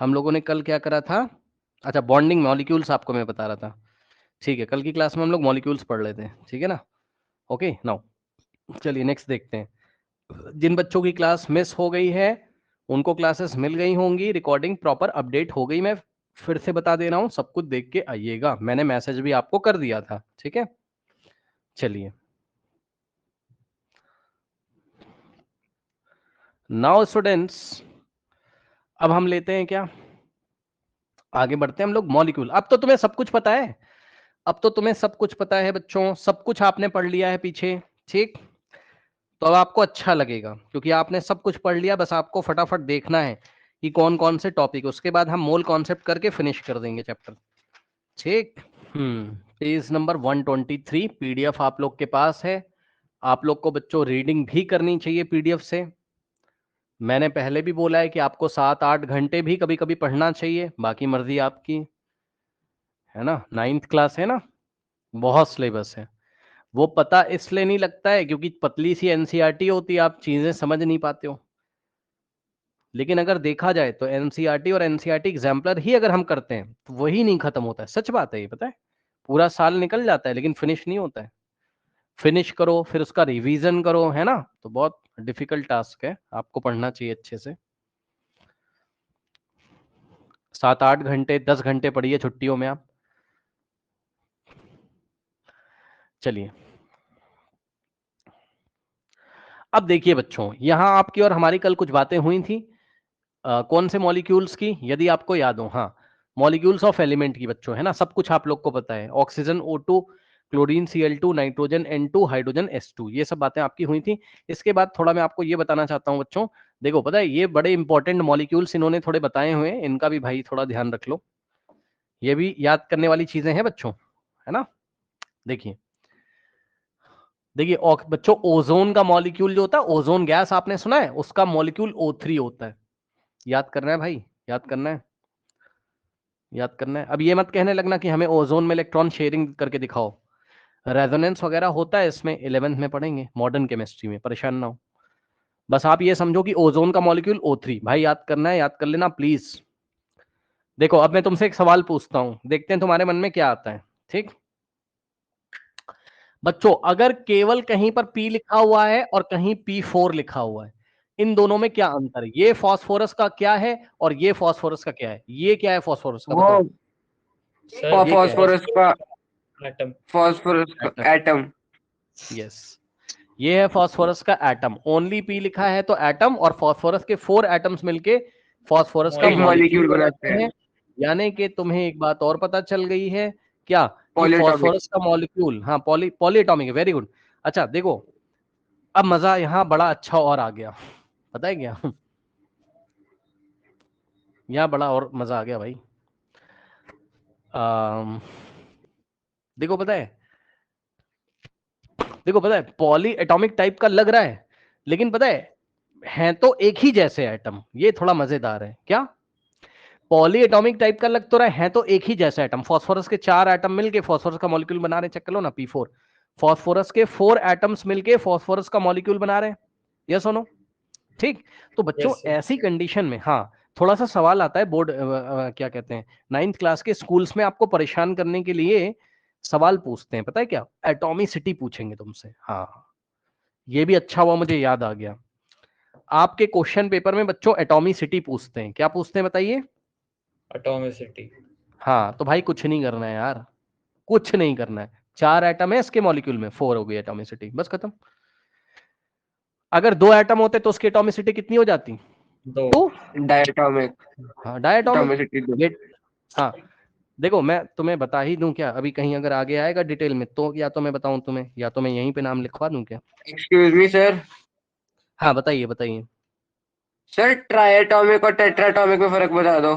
हम लोगों ने कल क्या करा था? अच्छा, बॉन्डिंग मॉलिक्यूल्स आपको मैं बता रहा था। ठीक है, कल की क्लास में हम लोग मॉलिक्यूल्स पढ़ लेते हैं, ठीक है ना? ओके, नाउ चलिए नेक्स्ट देखते हैं। जिन बच्चों की क्लास मिस हो गई है उनको क्लासेस मिल गई होंगी, रिकॉर्डिंग प्रॉपर अपडेट हो गई। मैं फिर से बता दे रहा हूँ, सब कुछ देख के आइएगा, मैंने मैसेज भी आपको कर दिया था, ठीक है? चलिए नाउ स्टूडेंट्स, अब हम लेते हैं क्या, आगे बढ़ते हैं हम लोग मॉलिक्यूल। अब तो तुम्हें सब कुछ पता है, अब तो तुम्हें सब कुछ पता है बच्चों, सब कुछ आपने पढ़ लिया है पीछे, ठीक? तो अब आपको अच्छा लगेगा क्योंकि आपने सब कुछ पढ़ लिया, बस आपको फटाफट देखना है कि कौन कौन से टॉपिक, उसके बाद हम मोल कॉन्सेप्ट करके फिनिश कर देंगे चैप्टर, ठीक? पेज नंबर 123 पीडीएफ आप लोग के पास है। आप लोग को बच्चों रीडिंग भी करनी चाहिए पीडीएफ से। मैंने पहले भी बोला है कि आपको 7-8 घंटे भी कभी कभी पढ़ना चाहिए, बाकी मर्जी आपकी, है ना? 9th क्लास है ना, बहुत सिलेबस है। वो पता इसलिए नहीं लगता है क्योंकि पतली सी एनसीईआरटी होती है, आप चीजें समझ नहीं पाते हो। लेकिन अगर देखा जाए तो एनसीईआरटी और एनसीईआरटी एग्जाम्पलर ही अगर हम करते हैं तो वही नहीं खत्म होता है। सच बात है ये, पता है? पूरा साल निकल जाता है लेकिन फिनिश नहीं होता है। फिनिश करो फिर उसका रिवीजन करो, है ना? तो बहुत डिफिकल्ट टास्क है, आपको पढ़ना चाहिए अच्छे से। 7-8 घंटे 10 घंटे पढ़िए छुट्टियों में आप। चलिए अब देखिए बच्चों, यहां आपकी और हमारी कल कुछ बातें हुई थी। कौन से मॉलिक्यूल्स की, यदि आपको याद हो? हाँ, मॉलिक्यूल्स ऑफ एलिमेंट की बच्चों, है ना? सब कुछ आप लोग को पता है। Oxygen O2, chlorine Cl2, nitrogen N2, hydrogen S2, ये सब बातें आपकी हुई थी। इसके बाद थोड़ा मैं आपको ये बताना चाहता हूँ बच्चों, देखो पता है ये बड़े इंपॉर्टेंट मॉलिक्यूल्स इन्होंने थोड़े बताए हुए हैं, इनका भी भाई थोड़ा ध्यान रख लो। ये भी याद करने वाली चीजें हैं बच्चों, है ना? देखिए देखिए बच्चों, ओजोन का मॉलिक्यूल जो होता है, ओजोन गैस आपने सुना है, उसका मॉलिक्यूल O3 होता है। याद करना है भाई, याद करना है, याद करना है। अब ये मत कहने लगना कि हमें ओजोन में इलेक्ट्रॉन शेयरिंग करके दिखाओ, रेजोनेंस वगैरह होता है इसमें, 11th में पढ़ेंगे मॉडर्न केमिस्ट्री में, परेशान ना हो। बस आप ये समझो कि ओजोन का मॉलिक्यूल O3 भाई, याद करना है, याद कर लेना प्लीज। देखो अब मैं तुमसे एक सवाल पूछता हूं, देखते हैं तुम्हारे मन में क्या आता है, ठीक? बच्चों अगर केवल कहीं पर P लिखा हुआ है और कहीं P4 लिखा हुआ है, इन दोनों में क्या अंतर है? ये फास्फोरस का क्या है और ये फास्फोरस का क्या है? ये क्या है फास्फोरस का, वो बताओ? सर ये क्या है? फास्फोरस का एटम। फास्फोरस का एटम। एटम। यस, ये है फास्फोरस का एटम। ओनली P लिखा है तो एटम, और फास्फोरस के 4 एटम्स मिलके फास्फोरस का एक मॉलिक्यूल मॉलिक्यूल बनाते बनाते हैं। हैं। यानी कि तुम्हें एक बात और पता चल गई है क्या, कि पॉलीएटॉमिक। फास्फोरस का मॉलिक्यूल, हाँ पॉली एटॉमिक है, वेरी गुड। अच्छा देखो, अब मजा यहाँ बड़ा अच्छा और आ गया, पता है क्या? यहाँ बड़ा और मजा आ गया भाई। देखो पता है, देखो पता है, पॉली एटॉमिक टाइप का लग रहा है, लेकिन पता है तो एक ही जैसे एटम। ये थोड़ा मजेदार है क्या? पॉली एटॉमिक टाइप का लग तो रहा है तो एक ही जैसा एटम। फास्फोरस के 4 एटम मिलके फास्फोरस का मॉलिक्यूल बना रहे हैं, चेक कर लो ना, P4। फास्फोरस के 4 एटम्स मिलके फास्फोरस का मॉलिक्यूल बना रहे हैं, यस और नो? ठीक। तो बच्चों यस सर। ऐसी कंडीशन में, हाँ, थोड़ा सा सवाल आता है बोर्ड, क्या कहते हैं, 9th क्लास के स्कूल्स में आपको परेशान करने के लिए सवाल पूछते हैं, पता है क्या? एटॉमिसिटी पूछेंगे तुमसे। हाँ, ये भी अच्छा हुआ मुझे याद आ गया। आपके क्वेश्चन पेपर में बच्चों एटॉमिसिटी पूछते हैं, क्या पूछते हैं बताइए? एटॉमिसिटी। हाँ, तो भाई कुछ नहीं करना है यार, कुछ नहीं करना है। 4 एटम है इसके मॉलिक्यूल में, 4 हो गई एटॉमिसिटी, बस खत्म। अगर 2 एटम होते तो उसकी एटॉमिसिटी कितनी हो जाती? दो। 2। डायटोमिक। हाँ, डायटोमिक। एटॉमिसिटी दो। ये, हाँ, देखो मैं तुम्हें बता ही दूं क्या, अभी कहीं अगर आगे आएगा डिटेल में तो या तो मैं बताऊं तुम्हें, या तो मैं यहीं पे नाम लिखवा दूं क्या? Excuse me sir. हाँ बताइए बताइए। सर ट्राइएटॉमिक और टेट्राटॉमिक में फर्क बता दो।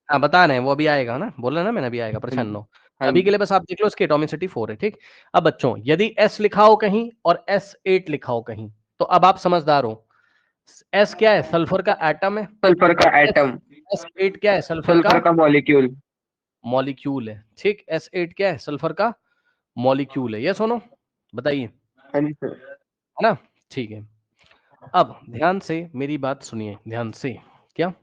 हाँ बता रहे हैं, वो अभी आएगा ना, बोला ना मैंने, अभी आएगा, हाँ परेशान जी। ना हो। हाँ अभी के जी। लिए बस आप देख लो इसकी एटॉमिसिटी 4 है, ठीक? अब बच्चों यदि S लिखा हो कहीं और S8 लिखा हो कहीं, तो अब आप समझदार हो। S क्या है? सल्फर का एटम है। सल्फर का S, एटम। S8 क्या है? सल्फर का सल्फर का मॉलिक्यूल। मॉलिक्यूल है, ठीक? S8 क्या है? सल्फर का मॉलिक्यूल है, ये सुनो, बताइए, हाँ जी सर। है ना? ठीक है। अब ध्यान से मेरी बात सुनिए, ध्यान से। क्या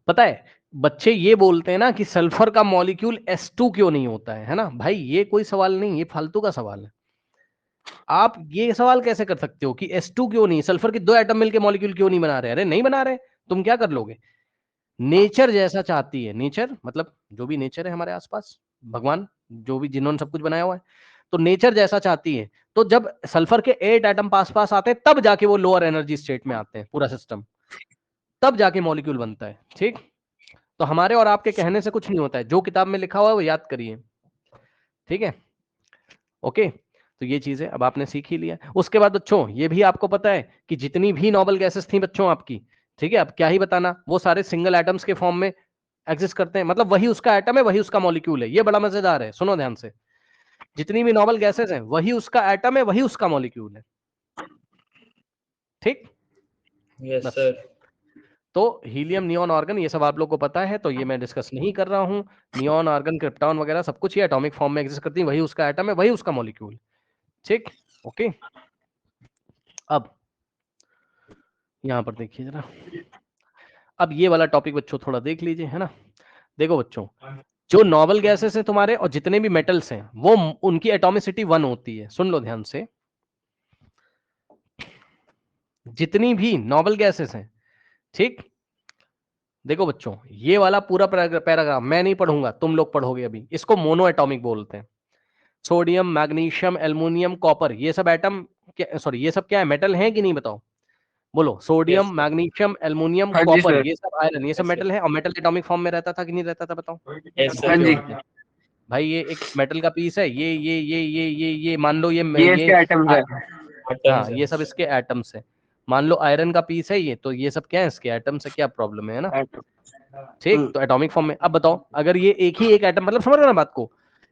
पता है, बच्चे ये बोलते हैं ना कि सल्फर का मॉलिक्यूल S2 क्यों नहीं होता है ना भाई, ये कोई सवाल नहीं, ये फालतू का सवाल है। आप ये सवाल कैसे कर सकते हो कि S2 क्यों नहीं, सल्फर के 2 एटम मिलके मॉलिक्यूल क्यों नहीं बना रहे? अरे नहीं बना रहे, तुम क्या कर लोगे? नेचर जैसा चाहती है, नेचर मतलब जो भी नेचर है हमारे आसपास, भगवान जो भी जिन्होंने सब कुछ बनाया हुआ है, तो नेचर जैसा चाहती है। तो जब सल्फर के 8 एटम पास पास आते हैं तब जाके वो लोअर एनर्जी स्टेट में आते हैं, पूरा सिस्टम, तब जाके मॉलिक्यूल बनता है। ठीक, तो हमारे और आपके कहने से कुछ नहीं होता है, जो किताब में लिखा हुआ है वो याद करिए। ठीक है, ओके, तो ये चीजें अब आपने सीख ही लिया। उसके बाद बच्चों ये भी आपको पता है कि जितनी भी नोबल गैसेस थी बच्चों आपकी, ठीक है, अब क्या ही बताना, वो सारे सिंगल एटम्स के फॉर्म में एग्जिस्ट करते हैं, मतलब वही उसका एटम है, वही उसका मॉलिक्यूल है। ये बड़ा मजेदार है, सुनो ध्यान से, जितनी भी नोबल गैसेस हैं वही उसका एटम है, वही उसका मॉलिक्यूल है। ठीक, यस बस। सर। तो हीलियम, नियॉन, आर्गन, ये सब आप लोग को पता है, तो ये मैं डिस्कस नहीं कर रहा हूं। नियॉन, आर्गन, क्रिप्टॉन वगैरह सब कुछ ये एटॉमिक फॉर्म में एग्जिस्ट करती है, वही उसका एटम है, वही उसका मॉलिक्यूल। ठीक, ओके। अब यहां पर देखिए जरा, अब ये वाला टॉपिक बच्चों थोड़ा देख लीजिए, है ना। देखो बच्चों, जो नॉबल गैसेस हैं तुम्हारे और जितने भी मेटल्स हैं वो उनकी एटॉमिसिटी 1 होती है। सुन लो ध्यान से, जितनी भी नॉबल गैसेस हैं, ठीक, देखो बच्चों ये वाला पूरा पैराग्राफ मैं नहीं पढ़ूंगा, तुम लोग पढ़ोगे अभी, इसको मोनो एटॉमिक बोलते हैं। सोडियम, मैग्नीशियम, एल्युमिनियम, कॉपर, ये सब एटम, सॉरी ये सब क्या है, मेटल है कि नहीं बताओ, बोलो। Sodium, Yes, sir. Magnesium, aluminium, हाँ जी कॉपर, सर। ये सब आयरन, ये सब Yes, sir. मेटल है, और मेटल एटॉमिक फॉर्म में रहता था कि नहीं रहता था, बताओ। Yes, हाँ sir. जी, भाई ये एक मेटल का पीस है, ये मान लो ये इसके आइटम्स है। हाँ, Atoms ये सब इसके एटम्स है। मान लो आयरन का पीस है ये, तो ये सब क्या है, इसके एटम्स है, क्या प्रॉब्लम है ना। ठीक, तो एटॉमिक फॉर्म में। अब बताओ, अगर ये एक ही एक एटम, मतलब समझ रहे हो ना बात को,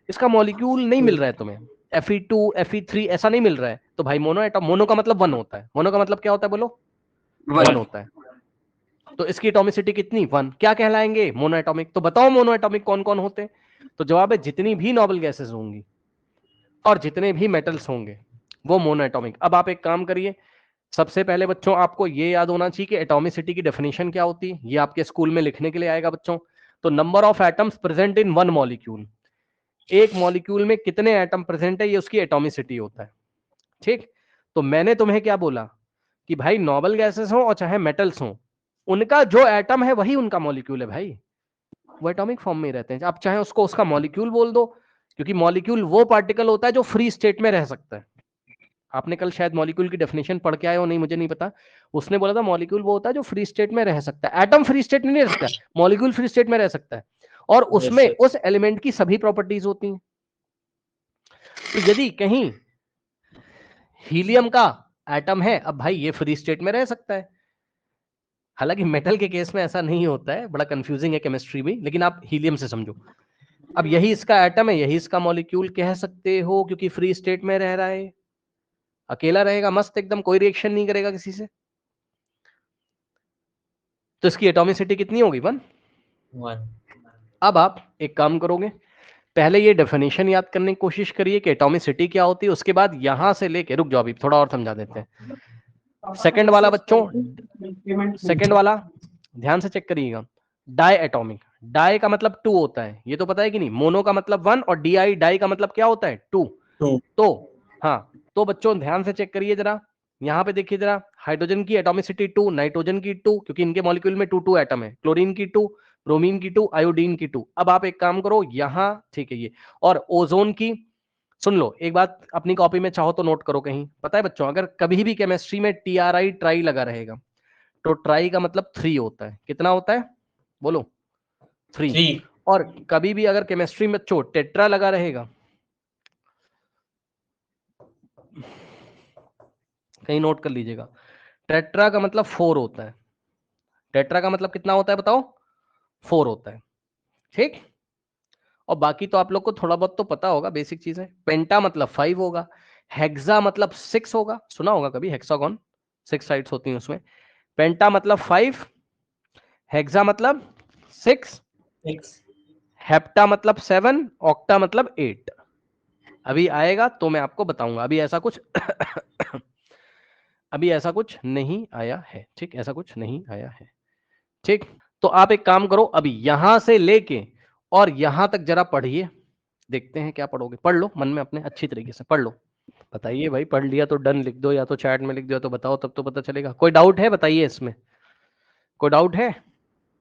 इसका मॉलिक्यूल नहीं मिल रहा है तुम्हें, Fe2 Fe3 ऐसा नहीं मिल रहा है, तो भाई मोनो एटम, मोनो का मतलब 1 होता है, मोनो का मतलब क्या होता है, बोलो, 1 होता है। तो इसकी एटॉमिसिटी कितनी, 1, क्या कहलाएंगे, मोनो एटॉमिक। तो बताओ मोनो एटॉमिक कौन कौन होते हैं, तो जवाब है जितनी भी नोबल गैसेस होंगी और जितने भी मेटल्स होंगे वो मोनो एटॉमिक। अब आप एक काम करिए, सबसे पहले बच्चों आपको ये याद होना चाहिए कि एटॉमिसिटी की डेफिनेशन क्या होती है, ये आपके स्कूल में लिखने के लिए आएगा बच्चों। तो number of atoms present in one molecule, एक मॉलिक्यूल में कितने एटम प्रेजेंट है ये उसकी एटॉमिसिटी होता है। ठीक, तो मैंने तुम्हें क्या बोला कि भाई नोबल गैसेस हो और चाहे मेटल्स हो, उनका जो एटम है वही उनका मॉलिक्यूल है भाई, वो एटॉमिक फॉर्म में ही रहते हैं। आप चाहे उसको उसका मॉलिक्यूल बोल दो, क्योंकि मॉलिक्यूल वो पार्टिकल होता है जो फ्री स्टेट में रह सकता है। आपने कल शायद मॉलिक्यूल की डेफिनेशन पढ़ के आए हो, नहीं मुझे नहीं पता, उसने बोला था मॉलिक्यूल वो होता है जो फ्री स्टेट में रह सकता है। एटम फ्री स्टेट में नहीं रह सकता, मॉलिक्यूल फ्री स्टेट में रह सकता है, और उसमें sir. उस एलिमेंट की सभी प्रॉपर्टीज होती हैं। तो यदि कहीं हीलियम का एटम है, अब भाई ये फ्री स्टेट में रह सकता है, हालांकि मेटल के केस में ऐसा नहीं होता है, बड़ा कंफ्यूजिंग है केमिस्ट्री भी, लेकिन आप हीलियम से समझो। अब यही इसका एटम है, यही इसका मॉलिक्यूल कह सकते हो, क्योंकि फ्री स्टेट में रह रहा है, अकेला रहेगा मस्त एकदम, कोई रिएक्शन नहीं करेगा किसी से, तो इसकी एटॉमिसिटी कितनी होगी, 1। 1. अब आप एक काम करोगे, पहले ये डेफिनेशन याद करने की कोशिश करिए कि एटॉमिसिटी क्या होती है, उसके बाद यहां से लेके, रुक जाओ अभी थोड़ा और समझा देते हैं। सेकंड वाला बच्चों, सेकंड वाला ध्यान से चेक करिएगा, डाई एटॉमिक, डाई का मतलब 2 होता है, ये तो पता है कि नहीं, मोनो का मतलब 1 और डी डाई का मतलब क्या होता है, 2। 2. तो हाँ, तो बच्चों ध्यान से चेक करिए जरा, यहां पे देखिए जरा, हाइड्रोजन की एटॉमिसिटी 2, नाइट्रोजन की 2, क्योंकि इनके मॉलिक्यूल में 2 एटम है, क्लोरीन की 2, ब्रोमीन की 2, आयोडीन की 2। अब आप एक काम करो यहां, ठीक है ये, और ओजोन की, सुन लो एक बात, अपनी कॉपी में चाहो तो नोट करो कहीं, पता है बच्चों, अगर कभी भी केमिस्ट्री में TRI ट्राई लगा रहेगा, तो ट्राई का मतलब 3 होता है, कितना होता है, बोलो, 3। 3. और कभी भी अगर केमिस्ट्री में बच्चों टेट्रा लगा रहेगा, कहीं नोट कर लीजिएगा, टेट्रा का मतलब 4 होता है, टेट्रा का मतलब कितना होता है बताओ, 4 होता है। ठीक, और बाकी तो आप लोग को थोड़ा बहुत तो पता होगा, बेसिक चीज है। पेंटा मतलब 5 होगा, हेक्सा मतलब 6 होगा, सुना होगा कभी हेक्सागोन, 6 साइड्स होती हैं उसमें, पेंटा मतलब 5, हेक्सा मतलब 6, 6. हेप्टा मतलब 7, ऑक्टा मतलब 8। अभी आएगा तो मैं आपको बताऊंगा, अभी ऐसा कुछ अभी ऐसा कुछ नहीं आया है, ठीक, ऐसा कुछ नहीं आया है। ठीक, तो आप एक काम करो, अभी यहां से लेके और यहां तक जरा पढ़िए, देखते हैं क्या पढ़ोगे। पढ़ लो मन में अपने अच्छी तरीके से पढ़ लो, बताइए भाई। पढ़ लिया तो डन लिख दो, या तो चैट में लिख दो, या तो बताओ, तब तो पता चलेगा। कोई डाउट है बताइए इसमें, कोई डाउट है?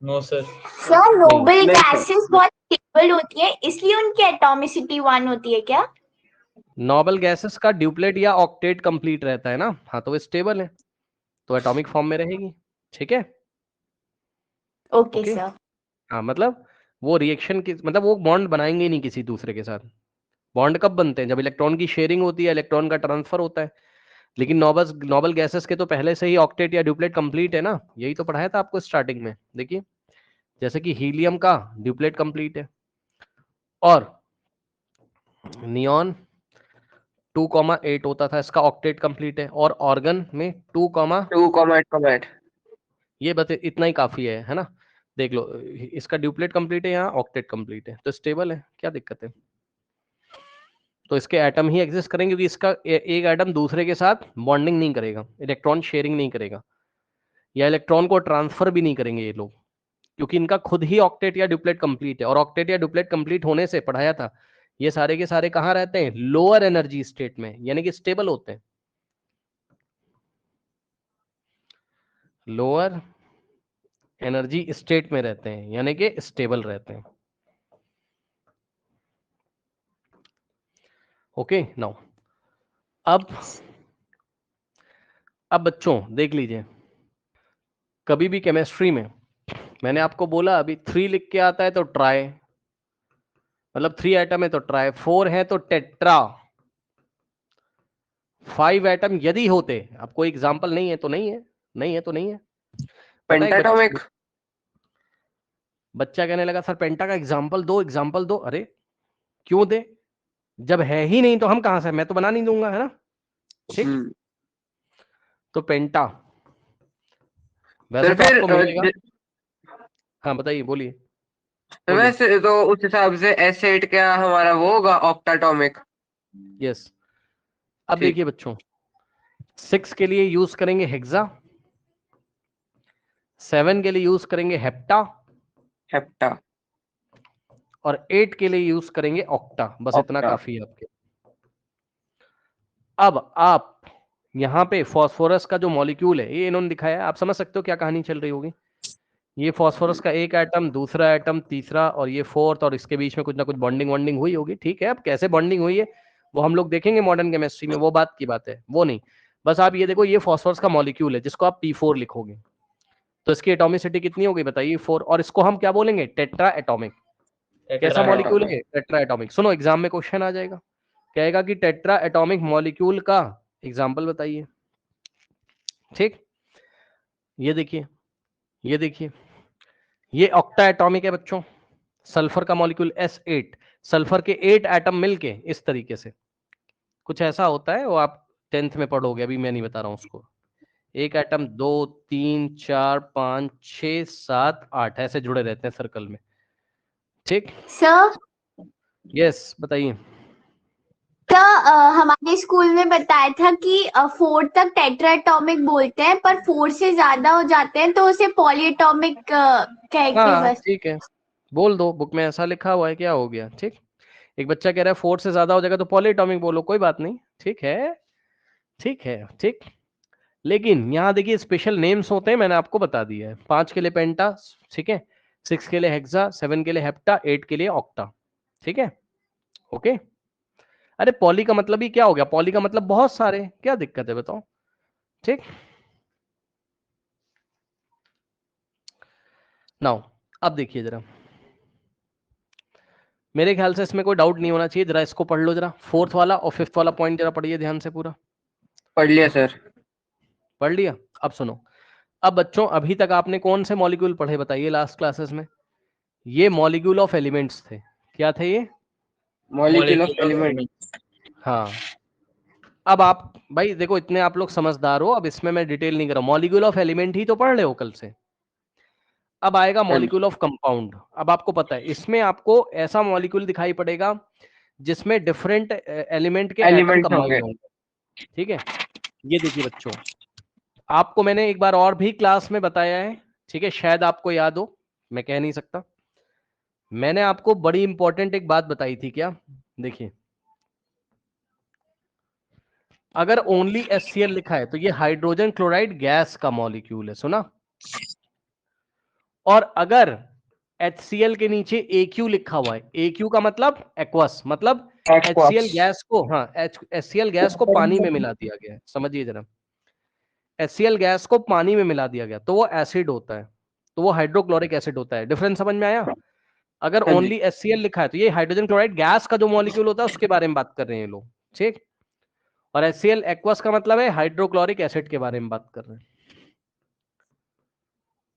No, sir. सर नोबल नहीं, गैसेस बहुत स्टेबल होती है, इसलिए उनकी एटॉमिसिटी 1 होती है क्या? नोबल गैसेस का ड्यूप्लेट या ऑक्टेट कंप्लीट रहता है ना, हाँ, तो वो स्टेबल है, तो एटॉमिक फॉर्म में रहेगी। ठीक है, ओके ओके। सर। हाँ, मतलब वो रिएक्शन की, मतलब वो बॉन्ड बनाएंगे ही नहीं किसी दूसरे के साथ। बॉन्ड कब बनते हैं? जब इलेक्ट्रॉन की शेयरिंग होती है, इलेक्ट्रॉन का ट्रांसफर होता है। लेकिन नोबल गैसेस के तो पहले से ही ऑक्टेट या ड्यूप्लेट कंप्लीट है ना, यही तो पढ़ाया था आपको स्टार्टिंग में। देखिए, जैसे कि हीलियम का ड्यूप्लेट कंप्लीट है, और नियॉन 2,8 होता था, इसका ऑक्टेट कंप्लीट है, और ऑर्गन में 2,8 ये बस इतना ही काफी है ना। देख लो, इसका ड्यूप्लेट कंप्लीट है, यहाँ ऑक्टेट कंप्लीट है, तो स्टेबल है, क्या दिक्कत है? तो इसके एटम ही एग्जिस्ट करेंगे, क्योंकि इसका एक एटम दूसरे के साथ बॉन्डिंग नहीं करेगा, इलेक्ट्रॉन शेयरिंग नहीं करेगा, या इलेक्ट्रॉन को ट्रांसफर भी नहीं करेंगे ये लोग, क्योंकि इनका खुद ही ऑक्टेट या ड्यूप्लेट कंप्लीट है। और ऑक्टेट या ड्यूप्लेट कंप्लीट होने से, पढ़ाया था, ये सारे के सारे कहाँ रहते हैं? लोअर एनर्जी स्टेट में, यानी कि स्टेबल होते हैं, लोअर एनर्जी स्टेट में रहते हैं, यानी कि स्टेबल रहते हैं। ओके, नाउ अब बच्चों देख लीजिए, कभी भी केमिस्ट्री में मैंने आपको बोला, अभी 3 लिख के आता है तो ट्राई, मतलब 3 एटम है तो ट्राई, 4 है तो टेट्रा, 5 एटम यदि होते, अब कोई एग्जांपल नहीं है तो नहीं है, नहीं है तो नहीं है। पता है, पेंटाटॉमिक। बच्चा कहने लगा सर पेंटा का एग्जांपल दो, एग्जांपल दो। अरे क्यों दे, जब है ही नहीं तो हम कहां से, मैं तो बना नहीं दूंगा, है ना। ठीक, तो पेंटा वैसे सर तो फिर आपको मिलेगा। हाँ बताइए, बोलिए। तो वैसे तो उस हिसाब से S8 क्या हमारा वो होगा ऑक्टाटॉमिक। यस, अब ठीक। देखिए बच्चों, 6 के लिए यूज करेंगे हेक्सा, 7 के लिए यूज करेंगे हेप्टा, हेप्टा। और 8 के लिए यूज करेंगे ऑक्टा। बस इतना ऑक्टा। काफी है आपके। अब आप यहाँ पे फास्फोरस का जो मॉलिक्यूल है, ये इन्होंने दिखाया है, आप समझ सकते हो क्या कहानी चल रही होगी। ये फास्फोरस का एक एटम, दूसरा एटम, तीसरा, और ये फोर्थ, और इसके बीच में कुछ ना कुछ बॉन्डिंग वॉन्डिंग हुई होगी। ठीक है, अब कैसे बॉन्डिंग हुई है वो हम लोग देखेंगे मॉडर्न केमिस्ट्री में, वो बात की बात है, वो नहीं। बस आप ये देखो, ये फास्फोरस का मॉलिक्यूल है, जिसको आप P4 लिखोगे, तो इसकी एटॉमिसिटी कितनी होगी बताइए? 4। और इसको हम क्या बोलेंगे? Tetra atomic. कैसा मॉलिक्यूल है? Tetra atomic. सुनो, एग्जाम में क्वेश्चन आ जाएगा, कहेगा कि टेट्रा एटॉमिक मॉलिक्यूल का एग्जाम्पल बताइए। ठीक, ये देखिए, ये देखिए, ये ऑक्टा एटॉमिक है बच्चों। सल्फर का मॉलिक्यूल S8, सल्फर के 8 एटम मिलके इस तरीके से कुछ ऐसा होता है, वो आप 10th में पढ़ोगे, अभी मैं नहीं बता रहा हूं उसको। एक एटम 2 3 4 5 6 7 8 ऐसे जुड़े रहते हैं सर्कल में। ठीक, सर यस बताइए। हमारे स्कूल में बताया था कि 4 तक टेट्रा एटॉमिक बोलते हैं, पर 4 से ज्यादा हो जाते हैं तो उसे पॉलीएटॉमिक कह के हाँ बस। ठीक है, बोल दो, बुक में ऐसा लिखा हुआ है, क्या हो गया। ठीक, एक बच्चा कह रहा है 4 से ज्यादा हो जाएगा तो पॉलीएटॉमिक बोलो, कोई बात नहीं, ठीक है, ठीक है, ठीक। लेकिन यहाँ देखिए, स्पेशल नेम्स होते हैं, मैंने आपको बता दिया है। 5 के लिए पेंटा, ठीक है, 6 के लिए हेक्सा, 7 के लिए हेप्टा, 8 के लिए ऑक्टा। ठीक है, ओके। अरे पॉली का मतलब ही क्या हो गया? पॉली का मतलब बहुत सारे, क्या दिक्कत है बताओ। ठीक, नाउ अब देखिए जरा, मेरे ख्याल से इसमें कोई डाउट नहीं होना चाहिए। जरा इसको पढ़ लो, जरा 4th वाला और 5th वाला पॉइंट जरा पढ़िए ध्यान से पूरा। पढ़ लिया सर। पढ़ लिया? अब सुनो, अब बच्चों अभी तक आपने कौन से मॉलिक्यूल पढ़े बताइए लास्ट क्लासेस में? ये मॉलिक्यूल ऑफ एलिमेंट्स थे। क्या थे ये? Molecule of element. हाँ, अब आप भाई देखो, इतने आप लोग समझदार हो, अब इसमें मैं डिटेल नहीं कर रहा हूं। मॉलिक्यूल ऑफ एलिमेंट ही तो पढ़ रहे हो कल से। अब आएगा मॉलिक्यूल ऑफ कंपाउंड। अब आपको पता है, इसमें आपको ऐसा मॉलिक्यूल दिखाई पड़ेगा जिसमें डिफरेंट एलिमेंट के एटम एलिमेंट होंगे। कंबाइन होंगे। ठीक है, ये देखिए बच्चों, आपको मैंने एक बार और भी क्लास में बताया है, ठीक है, शायद आपको याद हो। मैं कह नहीं सकता। मैंने आपको बड़ी इंपॉर्टेंट एक बात बताई थी, क्या? देखिए, अगर ओनली HCl लिखा है तो ये हाइड्रोजन क्लोराइड गैस का मॉलिक्यूल है, सुना? और अगर HCl के नीचे AQ लिखा हुआ है, AQ का मतलब एक्वस, मतलब HCl गैस को, हाँ, HCl गैस को पानी में मिला दिया गया है, समझिए जरा, HCl गैस को पानी में मिला दिया गया तो वो एसिड होता है, तो वो हाइड्रोक्लोरिक एसिड होता है। डिफरेंस समझ में आया? अगर हाँ जी। ओनली HCl लिखा है तो ये हाइड्रोजन क्लोराइड गैस का जो मॉलिक्यूल होता है उसके बारे में बात कर रहे हैं ये लोग, ठीक? और HCl एक्वस का मतलब है हाइड्रोक्लोरिक एसिड के बारे में बात कर रहे हैं।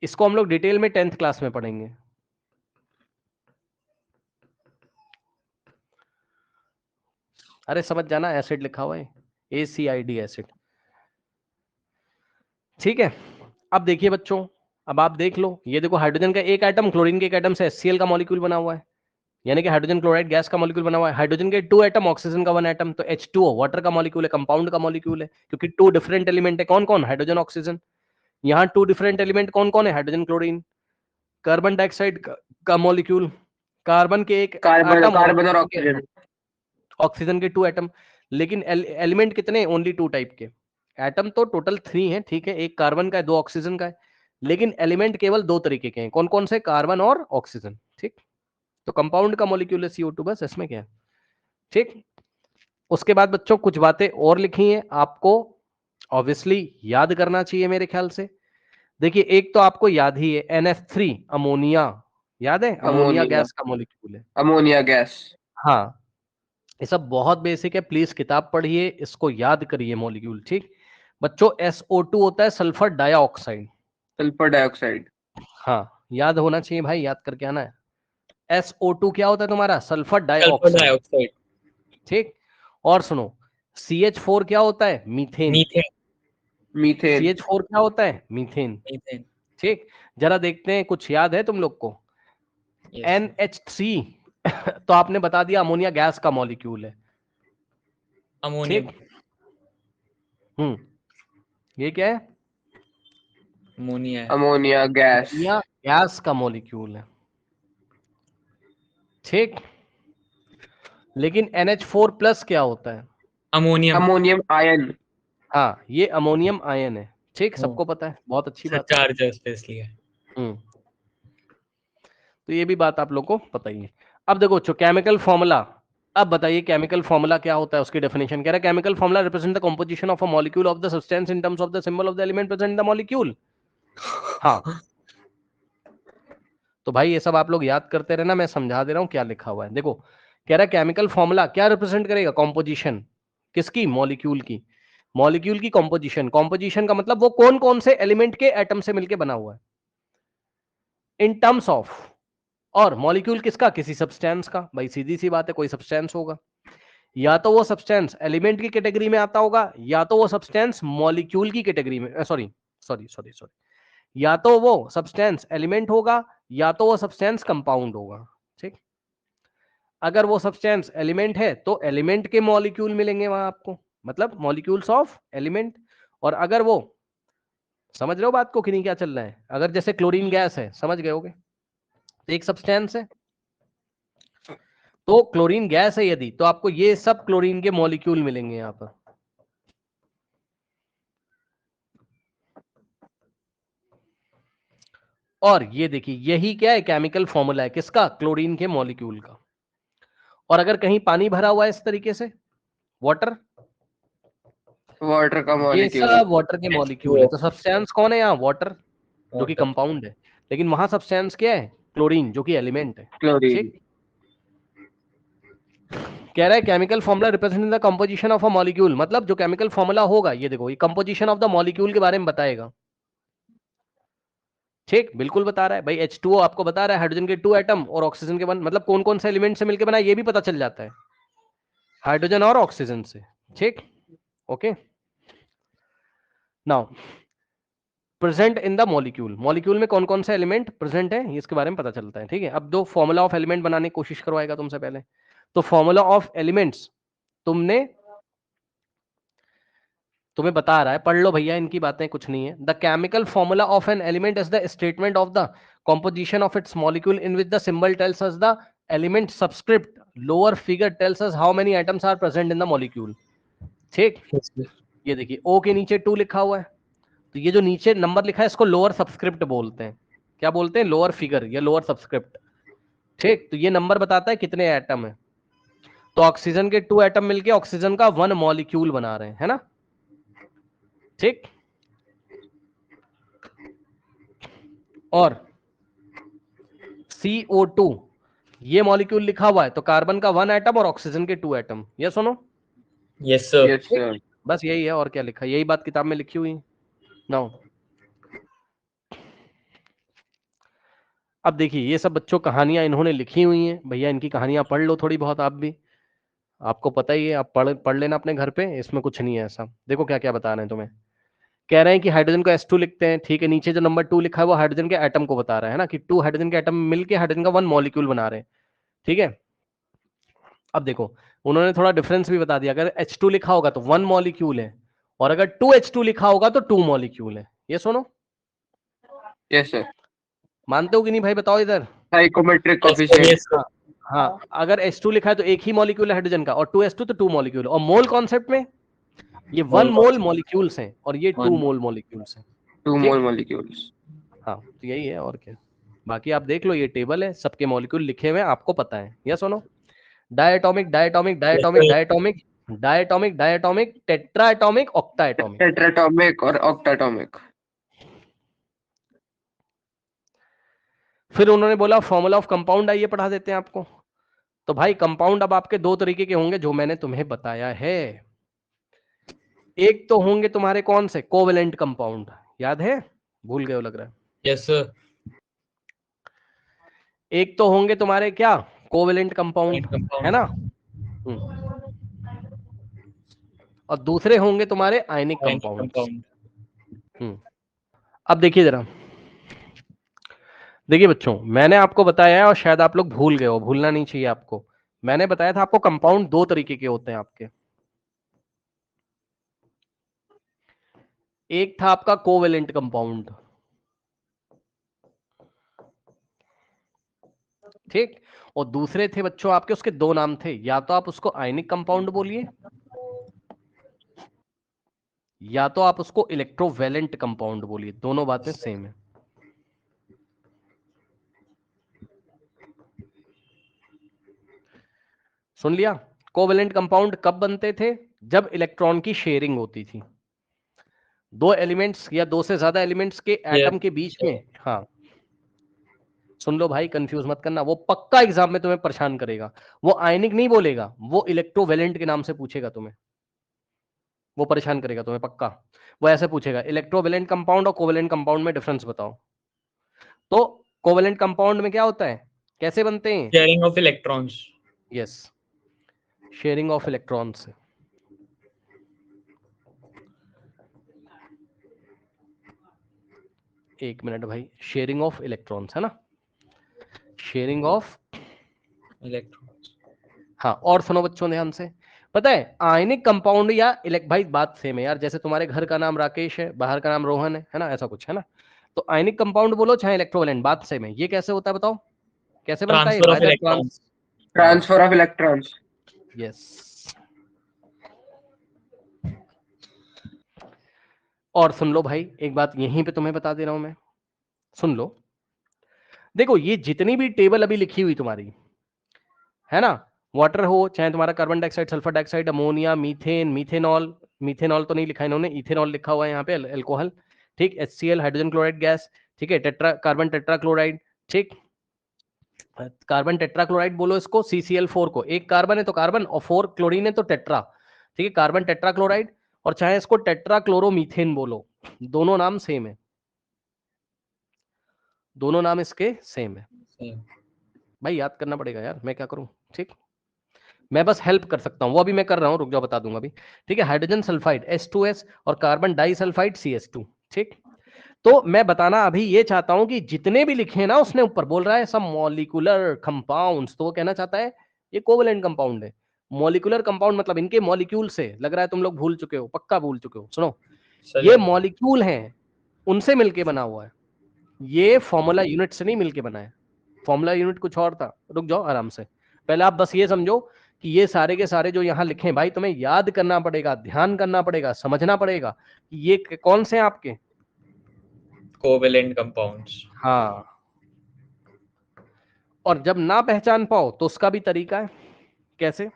इसको हम लोग डिटेल में 10th क्लास में पढ़ेंगे। अरे समझ जाना, एसिड लिखा हुआ है, ACID एसिड, ठीक है? अब देखिए बच्चों, अब आप देख लो, ये देखो हाइड्रोजन का एक एटम, क्लोरीन के एक एटम से HCl का मॉलिक्यूल बना हुआ है, यानी कि हाइड्रोजन क्लोराइड गैस का मॉलिक्यूल बना हुआ है। हाइड्रोजन के 2 एटम, ऑक्सीजन का 1 एटम, तो H2O वाटर का मॉलिक्यूल है, कंपाउंड का मॉलिक्यूल है, क्योंकि 2 डिफरेंट एलिमेंट है। कौन कौन? Hydrogen, oxygen. यहाँ 2 डिफरेंट एलिमेंट कौन कौन है? Hydrogen, chlorine. कार्बन डाइऑक्साइड का मॉलिक्यूल, कार्बन के एक कार्बन एटम और ऑक्सीजन। ऑक्सीजन के 2 एटम। लेकिन एलिमेंट कितने? ओनली 2 टाइप के। एटम तो टोटल 3 है, ठीक है, एक कार्बन का है, 2 ऑक्सीजन का है, लेकिन एलिमेंट केवल 2 तरीके के हैं। कौन कौन से? कार्बन और ऑक्सीजन, ठीक? तो कंपाउंड का मॉलिक्यूल है CO2, बस, इसमें क्या है, ठीक? उसके बाद बच्चों कुछ बातें और लिखी हैं, आपको ऑब्वियसली याद करना चाहिए मेरे ख्याल से। देखिए, एक तो आपको याद ही है, NF3 अमोनिया, याद है? अमोनिया अमोनिया, गैस का मॉलिक्यूल है। Ammonia gas. हाँ, ये सब बहुत बेसिक है, प्लीज किताब पढ़िए, इसको याद करिए मॉलिक्यूल, ठीक? बच्चों, SO2 होता है सल्फर डाइऑक्साइड। Sulphur dioxide. हाँ, याद होना चाहिए भाई, याद करके आना है। SO2 क्या होता है तुम्हारा? सल्फर सल्फर डाइऑक्साइड, डाइऑक्साइड, ठीक? और सुनो, CH4 क्या होता है? मीथेन। Methane, methane. CH4 क्या होता है? मीथेन, मीथेन, ठीक? जरा देखते हैं, कुछ याद है तुम लोग को? यस, NH3 तो आपने बता दिया अमोनिया गैस का मॉलिक्यूल है, अमोनियम, ठीक? ये क्या है? अमोनिया है, अमोनिया गैस। अमोनिया गैस का मॉलिक्यूल है, ठीक? लेकिन NH4 प्लस क्या होता है? Ammonium, ammonium ion. हाँ, ये अमोनियम आयन है, ठीक? सबको पता है, बहुत अच्छी सर बात है। चार्ज है उस पे इसलिए। तो ये भी बात आप लोग को पता ही है। अब देखो जो केमिकल फॉर्मूला, अब बताइए केमिकल फॉर्मूला क्या होता है, उसकी डेफिनेशन कह रहा है, chemical formula represent the composition of a molecule of the substance in terms of the symbol of the element present in the molecule. हाँ, तो भाई ये सब आप लोग याद करते रहना, मैं समझा दे रहा हूं क्या लिखा हुआ है। देखो, कह रहा है केमिकल फॉर्मूला क्या रिप्रेजेंट करेगा? कॉम्पोजिशन, किसकी? मॉलिक्यूल की। मॉलिक्यूल की कॉम्पोजिशन, कॉम्पोजिशन का मतलब वो कौन कौन से एलिमेंट के एटम से मिलकर बना हुआ है, इन टर्म्स ऑफ। और मॉलिक्यूल किसका? किसी सब्सटेंस का। भाई सीधी सी बात है, कोई सब्सटेंस होगा, या तो वो सब्सटेंस एलिमेंट की कैटेगरी में आता होगा, या तो वो सब्सटेंस मॉलिक्यूल की कैटेगरी में, सॉरी सॉरी सॉरी सॉरी, या तो वो सब्सटेंस एलिमेंट होगा, या तो वो सब्सटेंस कंपाउंड होगा, ठीक? अगर वो सब्सटेंस एलिमेंट है तो एलिमेंट के मॉलिक्यूल मिलेंगे वहां आपको, मतलब मॉलिक्यूल्स ऑफ एलिमेंट। और अगर वो, समझ रहे हो बात को कि नहीं, क्या चल रहा है? अगर जैसे क्लोरीन गैस है, समझ गए होगे, तो एक सब्सटेंस है, तो क्लोरीन गैस है यदि, तो आपको ये सब क्लोरीन के मॉलिक्यूल मिलेंगे यहां पर। और ये देखिए, यही क्या है? केमिकल फॉर्मूला है किसका? क्लोरीन के मॉलिक्यूल का। और अगर कहीं पानी भरा हुआ है इस तरीके से, वाटर, वाटर का ये मॉलिक्यूल। सब वाटर के मॉलिक्यूल है, तो सब्सटेंस कौन है यहाँ? वाटर, जो कि कंपाउंड है। लेकिन वहां सब्सटेंस क्या है? क्लोरीन, जो कि एलिमेंट है, क्लोरीन। ठीक? कह रहा है chemical formula represent the composition of a molecule, मतलब जो केमिकल फॉर्मूला होगा, ये देखो, ये कंपोजिशन ऑफ द मॉलिक्यूल के बारे में बताएगा, ठीक? बिल्कुल बता रहा है भाई। H2O आपको बता रहा है हाइड्रोजन के 2 एटम और ऑक्सीजन के 1, मतलब कौन कौन से एलिमेंट से मिलकर बना है ये भी पता चल जाता है, हाइड्रोजन और ऑक्सीजन से, ठीक? Okay, now present in the molecule, molecule में कौन कौन से एलिमेंट प्रेजेंट है इसके बारे में पता चलता है, ठीक है? अब दो फॉर्मूला ऑफ एलिमेंट बनाने की कोशिश करवाएगा तुमसे पहले, तो फॉर्मूला ऑफ एलिमेंट्स तुम्हें बता रहा है, पढ़ लो भैया, इनकी बातें कुछ नहीं है। The chemical formula of an element is the statement of the composition of its molecule in which the symbol tells us the element subscript, lower figure tells us how many atoms are present in the molecule. ठीक, Yes, sir. ये देखिए O के नीचे 2 लिखा हुआ है, तो ये जो नीचे नंबर लिखा है इसको लोअर सबस्क्रिप्ट बोलते हैं. क्या बोलते हैं? लोअर फिगर या लोअर सबस्क्रिप्ट. ठीक, तो ये नंबर बताता है कितने एटम है. तो ऑक्सीजन के 2 एटम मिलके ऑक्सीजन का 1 मॉलिक्यूल बना रहे हैं, है ना. ठीक, और CO2 ये मॉलिक्यूल लिखा हुआ है, तो कार्बन का 1 एटम और ऑक्सीजन के 2 एटम. ये सुनो, Yes, sir. Yes, sir. बस यही है, और क्या लिखा है, यही बात किताब में लिखी हुई है. नाउ अब देखिए, ये सब बच्चों कहानियां इन्होंने लिखी हुई हैं. भैया इनकी कहानियां पढ़ लो थोड़ी बहुत, आप भी, आपको पता ही है, आप पढ़ लेना अपने घर पे. इसमें कुछ नहीं है ऐसा. देखो क्या क्या बता रहे हैं तुम्हें. कह रहे हैं कि हाइड्रोजन को S2 लिखते हैं. ठीक है, नीचे जो नंबर 2 लिखा है वो हाइड्रोजन के एटम को बता रहा है ना, कि 2 हाइड्रोजन के एटम मिलके हाइड्रोजन का 1 मॉलिक्यूल बना रहे हैं. ठीक है, अब देखो उन्होंने थोड़ा डिफरेंस भी बता दिया. अगर H2 लिखा होगा तो 1 मॉलिक्यूल है, और अगर 2H2 लिखा होगा तो 2 मॉलिक्यूल है. ये सुनो, Yes, sir. मानते हो कि नहीं भाई, बताओ इधर. Psychometric coefficient. Yes, sir. हाँ, अगर H2 लिखा है तो एक ही मॉलिक्यूल है हाइड्रोजन का, और 2H2 तो 2 मॉलिक्यूल. और मोल कॉन्सेप्ट में ये 1 मोल मॉलिक्यूल्स हैं और ये 2 मोल मॉलिक्यूल्स हैं. 2 ठीक। mole molecules. हाँ, तो यही है, और क्या. बाकी आप देख लो, ये टेबल है, सबके मॉलिक्यूल लिखे हुए हैं, आपको पता है. या सुनो, diatomic diatomic diatomic diatomic diatomic diatomic tetra atomic octa atomic. Tetratomic और octatomic. फिर उन्होंने बोला फॉर्मूला ऑफ कंपाउंड, आइए पढ़ा देते हैं आपको. तो भाई कंपाउंड अब आपके 2 तरीके के होंगे जो मैंने तुम्हें बताया है. एक तो होंगे तुम्हारे कौन से, कोवेलेंट कंपाउंड. याद है? भूल गए हो लग रहा है. Yes, sir. एक तो होंगे तुम्हारे क्या, कोवेलेंट कंपाउंड, Compound. है ना. और दूसरे होंगे तुम्हारे आयनिक Ionic कंपाउंड. compound. अब देखिए जरा, देखिए बच्चों, मैंने आपको बताया है और शायद आप लोग भूल गए हो, भूलना नहीं चाहिए आपको. मैंने बताया था आपको कंपाउंड 2 तरीके के होते हैं आपके. एक था आपका कोवेलेंट कंपाउंड. ठीक, और दूसरे थे बच्चों आपके, उसके 2 नाम थे. या तो आप उसको आयनिक कंपाउंड बोलिए, या तो आप उसको इलेक्ट्रोवेलेंट कंपाउंड बोलिए. दोनों बातें सेम है. सुन लिया. कोवेलेंट कंपाउंड कब बनते थे? जब इलेक्ट्रॉन की शेयरिंग होती थी. 2 एलिमेंट्स या 2 से ज्यादा एलिमेंट्स के एटम के बीच में. हाँ, सुन लो भाई, कंफ्यूज मत करना, वो पक्का एग्जाम में तुम्हें परेशान करेगा. वो आयनिक नहीं बोलेगा, वो इलेक्ट्रोवेलेंट के नाम से पूछेगा तुम्हें. वो परेशान करेगा तुम्हें पक्का. वो ऐसे पूछेगा, इलेक्ट्रोवेलेंट कंपाउंड और कोवेलेंट कंपाउंड में डिफरेंस बताओ. तो कोवेलेंट कंपाउंड में क्या होता है, कैसे बनते हैं? Sharing of electrons. Yes, sharing of electrons. एक मिनट भाई, शेयरिंग ऑफ इलेक्ट्रॉन्स है ना, शेयरिंग ऑफ. Electrons. हाँ, और सुनो बच्चों ध्यान से, पता है आयनिक कंपाउंड या भाई बात सेम है यार. जैसे तुम्हारे घर का नाम राकेश है, बाहर का नाम रोहन है ना, ऐसा कुछ है ना. तो आयनिक कंपाउंड बोलो चाहे इलेक्ट्रोवेलेंट, बात सेम है. ये कैसे होता है बताओ, कैसे बनता है? Transfer of electrons. Transfer of electrons. Yes. और सुन लो भाई, एक बात यहीं पे तुम्हें बता दे रहा हूं मैं, सुन लो. देखो ये जितनी भी टेबल अभी लिखी हुई तुम्हारी है ना, वाटर हो चाहे तुम्हारा carbon dioxide, sulphur dioxide, ammonia, methane, methanol. Methanol तो नहीं लिखा इन्होंने, इथेनॉल लिखा हुआ है यहाँ पे, अल्कोहल. ठीक, HCl हाइड्रोजन क्लोराइड गैस. ठीक है, कार्बन टेट्राक्लोराइड. ठीक, कार्बन टेट्राक्लोराइड बोलो इसको, CCl4 को. एक कार्बन है तो कार्बन, और 4 क्लोरीन है तो टेट्रा. ठीक है, कार्बन टेट्राक्लोराइड. और चाहे इसको टेट्राक्लोरोमीथेन बोलो, दोनों नाम सेम है. दोनों नाम इसके सेम है. Same. भाई याद करना पड़ेगा यार, मैं क्या करूं. ठीक, मैं बस हेल्प कर सकता हूं, वो अभी मैं कर रहा हूं, रुक जाओ बता दूंगा अभी. ठीक है, हाइड्रोजन सल्फाइड H2S और कार्बन डाइसल्फाइड CH2. ठीक, तो मैं बताना अभी ये चाहता हूं कि जितने भी लिखे ना, उसने ऊपर बोल रहा है सब मॉलिक्यूलर कंपाउंड्स, तो वो कहना चाहता है ये कोवेलेंट कंपाउंड है. मॉलिक्यूलर कंपाउंड मतलब इनके मॉलिक्यूल से. लग रहा है तुम लोग भूल चुके हो, पक्का भूल चुके हो. सुनो, Sir, ये मॉलिक्यूल हैं, उनसे मिलके बना हुआ है. ये फॉर्मूला यूनिट से नहीं मिलके बना है, फॉर्मूला यूनिट कुछ और था। रुक जाओ आराम से, पहले आप बस ये समझो कि ये सारे के सारे जो यहाँ लिखे हैं भाई, तुम्हें याद करना पड़ेगा, ध्यान करना पड़ेगा, समझना पड़ेगा कि ये कौन से हैं आपके कोवेलेंट कंपाउंड्स। हाँ। और जब ना पहचान पाओ तो उसका भी तरीका है। कैसे?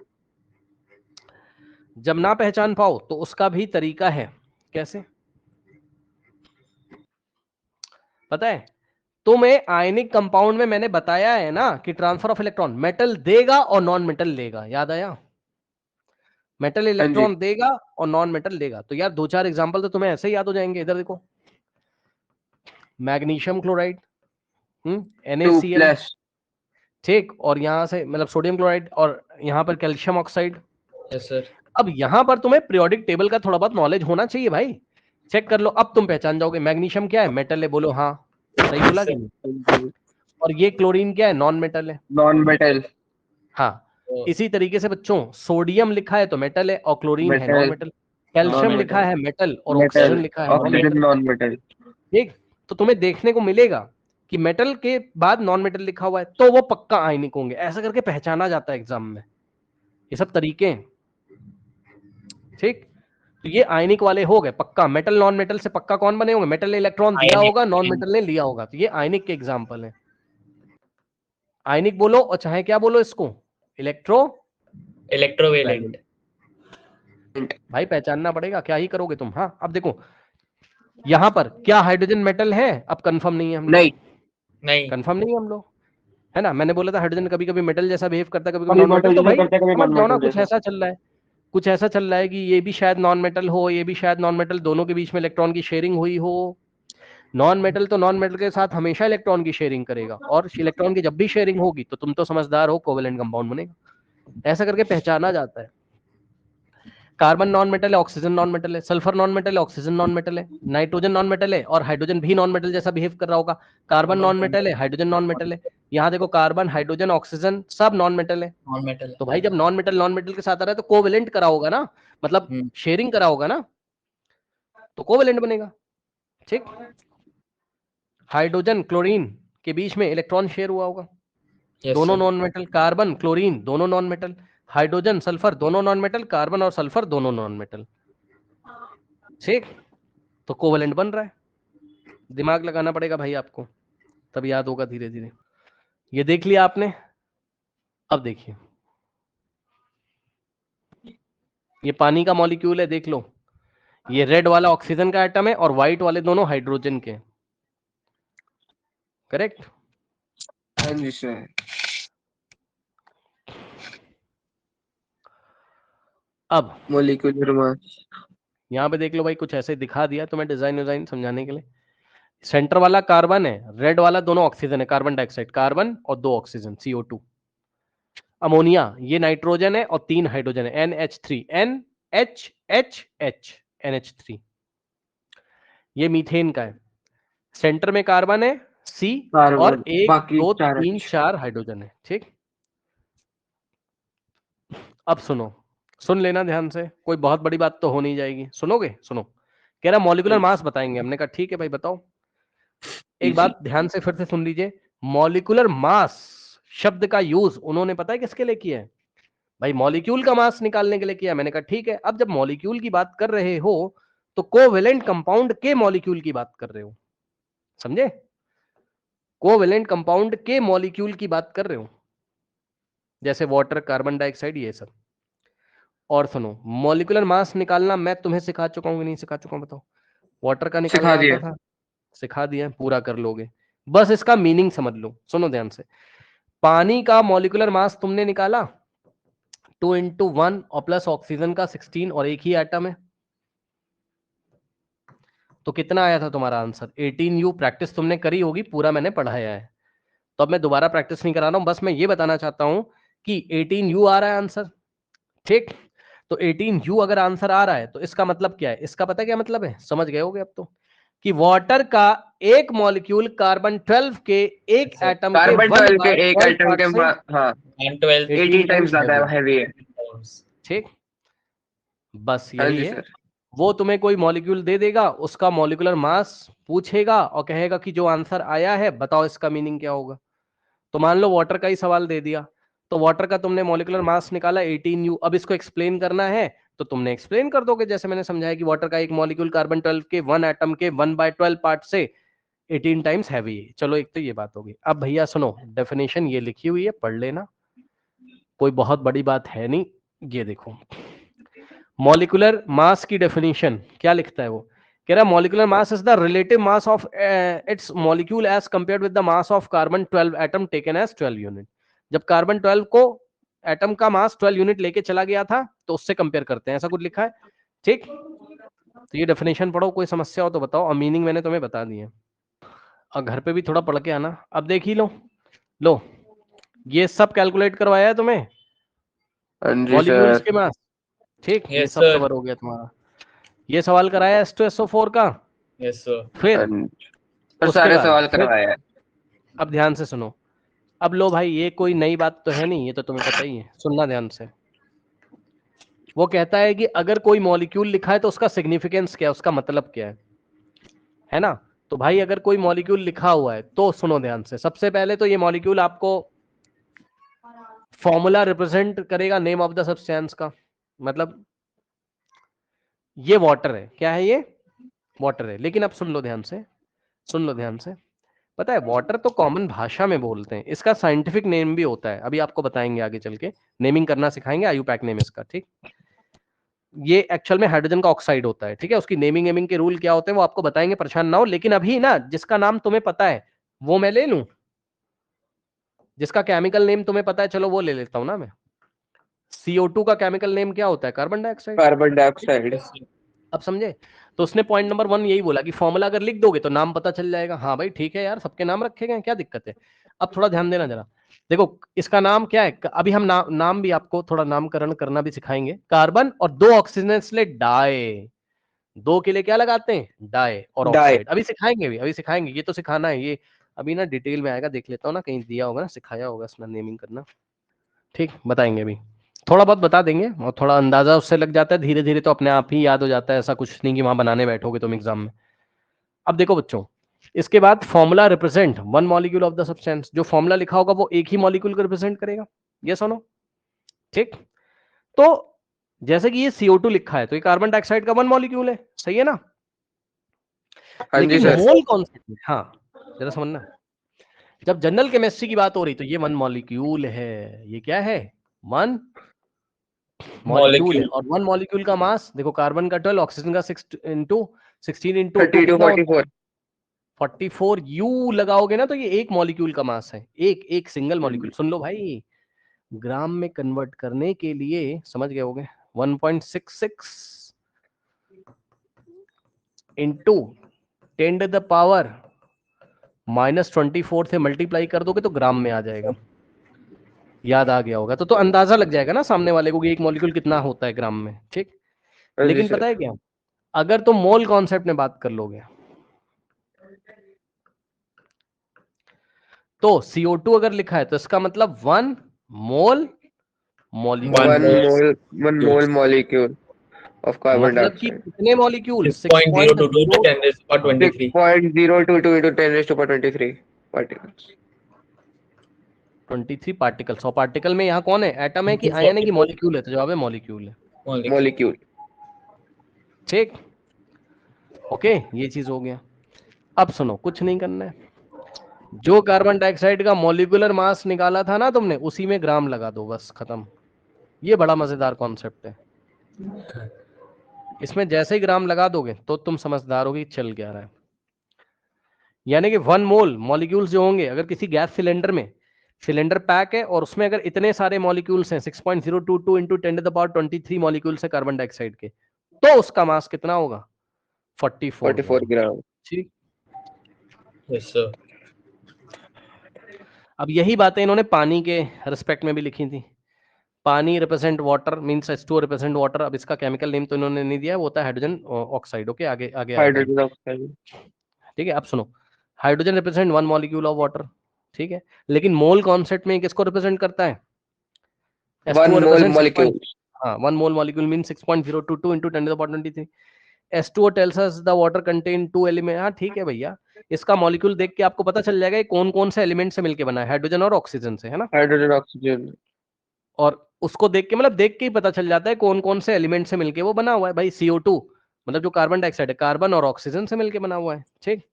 जब ना पहचान पाओ तो उसका भी तरीका है। कैसे पता है? तुम्हें आयनिक कंपाउंड में मैंने बताया है ना कि ट्रांसफर ऑफ इलेक्ट्रॉन मेटल देगा और नॉन मेटल लेगा, याद आया? मेटल इलेक्ट्रॉन देगा और नॉन मेटल लेगा। तो यार 2-4 एग्जांपल तो तुम्हें ऐसे ही याद हो जाएंगे। इधर देखो, मैग्नीशियम क्लोराइड, NaCl, ठीक, और यहां से मतलब सोडियम क्लोराइड, और यहाँ पर कैल्शियम ऑक्साइड। Yes sir. अब यहाँ पर तुम्हें पीरियोडिक टेबल का थोड़ा बहुत नॉलेज होना चाहिए भाई, चेक कर लो, अब तुम पहचान जाओगे मैग्नीशियम क्या है, मेटल है, बोलो हाँ, सही बोला कि नहीं? और ये क्लोरीन क्या है, नॉन मेटल है। Non metal. हाँ, इसी तरीके से बच्चों सोडियम लिखा है तो मेटल है और क्लोरीन है नॉन मेटल, कैल्शियम लिखा है मेटल और ऑक्सीजन लिखा है नॉन मेटल, नॉन मेटल। ठीक। तो तुम्हें देखने को मिलेगा कि मेटल के बाद नॉन मेटल लिखा हुआ है तो वो पक्का आयनिक होंगे, ऐसा करके पहचाना जाता है एग्जाम में। ये सब तरीके हैं, ठीक। तो ये आयनिक वाले हो गए पक्का। मेटल नॉन मेटल से पक्का कौन बने होंगे, मेटल ने इलेक्ट्रॉन दिया होगा, नॉन मेटल ने लिया होगा, तो ये आयनिक के एग्जाम्पल है। आयनिक बोलो और चाहे क्या बोलो इसको, इलेक्ट्रोवेलेंट। भाई पहचानना पड़ेगा, क्या ही करोगे तुम। हाँ अब देखो यहां पर क्या हाइड्रोजन मेटल है, अब कंफर्म नहीं है हम लोग, नहीं कंफर्म नहीं है हम लोग, है ना। मैंने बोला था हाइड्रोजन कभी कभी मेटल जैसा बिहेव करता है, कभी कभी नॉन मेटल, तो भाई समझ जाओ ना, कुछ ऐसा चल रहा है, कुछ ऐसा चल रहा है कि ये भी शायद नॉन मेटल हो, ये भी शायद नॉन मेटल, दोनों के बीच में इलेक्ट्रॉन की शेयरिंग हुई हो। नॉन मेटल तो नॉन मेटल के साथ हमेशा इलेक्ट्रॉन की शेयरिंग करेगा, और इलेक्ट्रॉन की जब भी शेयरिंग होगी तो तुम तो समझदार हो, कोवेलेंट कंपाउंड बनेगा। ऐसा करके पहचाना जाता है। कार्बन नॉन मेटल है, ऑक्सीजन नॉन मेटल है, सल्फर नॉन मेटल है, ऑक्सीजन नॉन मेटल है, नाइट्रोजन नॉन मेटल है और हाइड्रोजन भी नॉन मेटल जैसा बिहेव कर रहा होगा। कार्बन नॉन मेटल है, हाइड्रोजन नॉन मेटल है, यहाँ देखो कार्बन, हाइड्रोजन, ऑक्सीजन सब नॉन मेटल है। Non metal. तो भाई जब नॉन मेटल के साथ आ रहा है तो कोवेलेंट करा होगा ना, मतलब शेयरिंग करा होगा ना, तो कोवेलेंट बनेगा, ठीक। हाइड्रोजन क्लोरीन के बीच में इलेक्ट्रॉन शेयर हुआ होगा, दोनों नॉन मेटल, कार्बन क्लोरीन दोनों नॉन मेटल, हाइड्रोजन सल्फर दोनों नॉन मेटल, कार्बन और सल्फर दोनों नॉन मेटल, ठीक। तो कोवेलेंट बन रहा है। दिमाग लगाना पड़ेगा भाई आपको, तब याद होगा धीरे धीरे। ये देख लिया आपने। अब देखिए ये पानी का मॉलिक्यूल है, देख लो, ये रेड वाला ऑक्सीजन का एटम है और व्हाइट वाले दोनों हाइड्रोजन के, करेक्ट? हाँ जी सर। अब मोलिकुलर मास यहाँ पे देख लो भाई, कुछ ऐसे दिखा दिया तुम्हें डिजाइन समझाने के लिए। सेंटर वाला कार्बन है, रेड वाला दोनों ऑक्सीजन है, कार्बन डाइऑक्साइड, कार्बन और 2 ऑक्सीजन CO2। अमोनिया ये नाइट्रोजन है और 3 हाइड्रोजन है, NH3, NHHH, NH3। ये मीथेन का है, सेंटर में कार्बन है C और 1 2 3 4 हाइड्रोजन है, ठीक। अब सुन लेना ध्यान से, कोई बहुत बड़ी बात तो हो नहीं जाएगी, सुनोगे? सुनो, कह रहा मॉलिक्यूलर मास बताएंगे। हमने कहा ठीक है भाई बताओ। एक बात ध्यान से फिर से सुन लीजिए, मॉलिक्यूलर मास शब्द का यूज उन्होंने पता है किसके लिए किया है भाई? मॉलिक्यूल का मास निकालने के लिए किया। मैंने कहा ठीक है, अब जब मॉलिक्यूल की बात कर रहे हो तो कोवेलेंट कंपाउंड के मॉलिक्यूल की बात कर रहे हो, समझे? कोवेलेंट कंपाउंड के मॉलिक्यूल की बात कर रहे हो, जैसे वाटर, कार्बन डाइऑक्साइड, ये सब। और सुनो, मॉलिक्यूलर मास निकालना मैं तुम्हें सिखा चुका हूं कि नहीं सिखा चुका हूं बताओ? वाटर का निकालना आता था, सिखा दिया, पूरा कर लोगे, बस इसका मीनिंग समझ लो। सुनो ध्यान से, पानी का मॉलिक्यूलर मास तुमने निकाला 2 × 1 और प्लस ऑक्सीजन का 16 और एक ही एटम है, तो कितना आया था तुम्हारा आंसर? 18U। प्रैक्टिस तुमने करी होगी, पूरा मैंने पढ़ाया है, तो अब मैं दोबारा प्रैक्टिस नहीं करा रहा हूं, बस मैं ये बताना चाहता हूं कि 18U आ रहा है आंसर, ठीक। तो 18U अगर आंसर आ रहा है तो इसका मतलब क्या है? इसका पता क्या मतलब है? समझ गए होगे अब तो, कि वाटर का एक मॉलिक्यूल कार्बन 12 के एक एटम के 18 टाइम्स ज्यादा हैवी है, ठीक। बस यही है वो तुम्हें कोई मॉलिक्यूल दे देगा, उसका मॉलिक्यूलर मास पूछेगा और कहेगा कि जो आंसर आया है बताओ इसका मीनिंग क्या होगा। तो मान लो वाटर का ही सवाल दे दिया, तो वाटर का तुमने मॉलिक्यूलर मास निकाला 18U, अब इसको एक्सप्लेन करना है तो तुमने एक्सप्लेन कर दोगे, जैसे मैंने समझाया कि वाटर का एक मॉलिक्यूल कार्बन 12 के 1 एटम के 1/12 पार्ट से 18 टाइम्स हैवी है। चलो एक तो ये बात होगी। अब भैया सुनो, डेफिनेशन ये लिखी हुई है, पढ़ लेना, कोई बहुत बड़ी बात है नहीं। ये देखो मॉलिक्यूलर मास की डेफिनेशन क्या लिखता है वो, कह रहा है molecular mass is the relative mass of its molecule as compared with the mass of carbon 12 atom taken as 12 unit. जब कार्बन 12 को एटम का मास 12 यूनिट लेके चला गया था तो उससे कंपेयर करते हैं, ऐसा कुछ लिखा है। ठीक, तो ये डेफिनेशन पढ़ो, कोई समस्या हो तो बताओ, और मीनिंग मैंने तुम्हें बता दी है, और घर पे भी थोड़ा पढ़ के आना। अब देख ही लो ये सब कैलकुलेट करवाया है तुम्हें हाँ जी मॉलिक्यूल्स सर। के मास। ठीक, ये Yes, सब sir. कवर हो गया तुम्हारा। ये सवाल कराया H2SO4 का। Yes, sir. फिर हाँ जी। सर उसके सारे बाद सवाल फिर करवाए हैं। अब ध्यान से सुनो। अब लो भाई, ये कोई नई बात तो है नहीं, ये तो तुम्हें पता ही है, सुनना ध्यान से। वो कहता है कि अगर कोई मॉलिक्यूल लिखा है तो उसका सिग्निफिकेंस क्या है, उसका मतलब क्या है ना। तो भाई अगर कोई मॉलिक्यूल लिखा हुआ है तो सुनो ध्यान से। सबसे पहले तो ये मॉलिक्यूल आपको फॉर्मूला रिप्रेजेंट करेगा नेम ऑफ द सब्सटेंस का, मतलब ये वाटर है, क्या है ये, वाटर है। लेकिन अब सुन लो ध्यान से, सुन लो ध्यान से। पता है वाटर तो कॉमन भाषा में बोलते हैं, इसका साइंटिफिक नेम भी होता है, अभी आपको बताएंगे आगे चल के, नेमिंग करना सिखाएंगे, आयुपैक नेम इसका। ठीक, ये एक्चुअल में हाइड्रोजन का ऑक्साइड होता है। ठीक है, उसकी नेमिंग के रूल क्या होते हैं वो आपको बताएंगे, परेशान ना हो। लेकिन अभी ना जिसका नाम तुम्हें पता है वो मैं ले लूं, जिसका केमिकल नेम तुम्हें पता है, चलो वो ले लेता हूं ना मैं। CO2 का केमिकल नेम क्या होता है, carbon dioxide. Carbon dioxide. Yes, sir. अब समझे। तो उसने पॉइंट नंबर 1 यही बोला कि फॉर्मूला अगर लिख दोगे तो नाम पता चल जाएगा। हाँ भाई ठीक है यार, सबके नाम रखे गए, क्या दिक्कत है। अब थोड़ा ध्यान देना जरा, देखो इसका नाम क्या है, अभी हम नाम भी आपको थोड़ा नामकरण करना भी सिखाएंगे। कार्बन और 2 ऑक्सीजन इसलिए डाई, 2 के लिए क्या लगाते हैं, डाई और डाई। ऑक्साइड। अभी सिखाएंगे भी, अभी सिखाएंगे, ये तो सिखाना है, ये अभी ना डिटेल में आएगा, देख लेता हूँ ना कहीं दिया होगा ना, सिखाया होगा इसमें नेमिंग करना। ठीक, बताएंगे अभी, थोड़ा बहुत बता देंगे, और थोड़ा अंदाजा उससे लग जाता है, धीरे धीरे तो अपने आप ही याद हो जाता है, ऐसा कुछ नहीं कि वहां बनाने बैठोगे तुम एग्जाम में। अब देखो बच्चों, इसके बाद formula represent 1 molecule of the substance, जो फॉर्मूला लिखा होगा वो एक ही मॉलिक्यूल को रिप्रेजेंट करेगा, ये सुनो। ठीक, तो जैसे कि ये CO2 लिखा है तो ये कार्बन डाइऑक्साइड का 1 मॉलिक्यूल है, सही है ना। हाँ जी लेकिन सर। मोल कॉन्सेप्ट में, हाँ जरा समझना, जब जनरल केमिस्ट्री की बात हो रही तो ये 1 मॉलिक्यूल है, ये क्या है, 1 मॉलिक्यूल है। Molecule. और 1 मॉलिक्यूल का मास देखो, कार्बन का 12, ऑक्सीजन का 16 इंटू 2 32 कितना होता है, 44। 44 U लगाओगे ना तो ये एक मॉलिक्यूल का मास है, एक सिंगल मॉलिक्यूल। सुन लो भाई, ग्राम में कन्वर्ट करने के लिए समझ गए होगे, 1.66 इंटू 10 टू द पावर -24 से मल्टीप्लाई कर दोगे तो ग्राम में आ जाएगा, याद आ गया होगा। तो अंदाजा लग जाएगा ना सामने वाले को कि एक मॉलिक्यूल कितना होता है ग्राम में। ठीक, हाँ जी लेकिन सर। पता है क्या, अगर तुम मोल कॉन्सेप्ट में बात कर लोगे तो CO2 अगर लिखा है तो इसका मतलब 1 mole molecule, one mole molecule of carbon मतलब कि डाइऑक्साइड। कितने molecule, 6.022 to 10 raised to the power 23. 6.022 into 10 raised to power 23 particles. 23 particles. और पार्टिकल में यहाँ कौन है, एटम है कि आयन है कि मॉलिक्यूल है, तो जवाब है मॉलिक्यूल है। Molecule. मॉलिक्यूल। ठीक, ओके, ये चीज हो गया। अब सुनो, कुछ नहीं करना है, जो कार्बन डाइऑक्साइड का मॉलिक्यूलर मास निकाला था ना तुमने, उसी में ग्राम लगा दो, बस खत्म। ये बड़ा मजेदार कॉन्सेप्ट है, इसमें जैसे ही ग्राम लगा दोगे तो तुम समझदार होगे चल क्या रहा है। यानी कि 1 मोल मॉलिक्यूल्स जो होंगे, अगर किसी गैस सिलेंडर में, सिलेंडर पैक है और उसमें अगर इतने सारे मॉलिक्यूल्स हैं, 6.022 into 10 to the power 23 molecules है कार्बन डाइऑक्साइड के, तो उसका मास कितना होगा, 44 ग्राम। ठीक, Yes, sir. अब यही बातें इन्होंने पानी के रिस्पेक्ट में भी लिखी थी। पानी represent water means H2O represent water. अब इसका केमिकल नेम तो इन्होंने नहीं दिया, वो होता है हाइड्रोजन ऑक्साइड। ओके, आगे आगे हाइड्रोजन ऑक्साइड। ठीक है। अब सुनो, hydrogen represent 1 molecule of water, ठीक है, लेकिन मोल कॉन्सेप्ट में किसको रिप्रेजेंट करता है, वन मोल मॉलिक्यूल। हाँ, 1 mole molecule mean 6.022 into 10 to the power 23। H2O tells us the water contain 2 element. हाँ ठीक है भैया, इसका मॉलिक्यूल देख के आपको पता चल जाएगा ये कौन कौन से एलिमेंट से मिलके बना है, हाइड्रोजन और ऑक्सीजन से, है ना। Hydrogen oxygen. और उसको देख के, मतलब देख के ही पता चल जाता है कौन कौन से एलिमेंट से मिलके वो बना हुआ है भाई। CO2 मतलब जो कार्बन डाइऑक्साइड है, कार्बन और ऑक्सीजन से मिलके बना हुआ है, ठीक।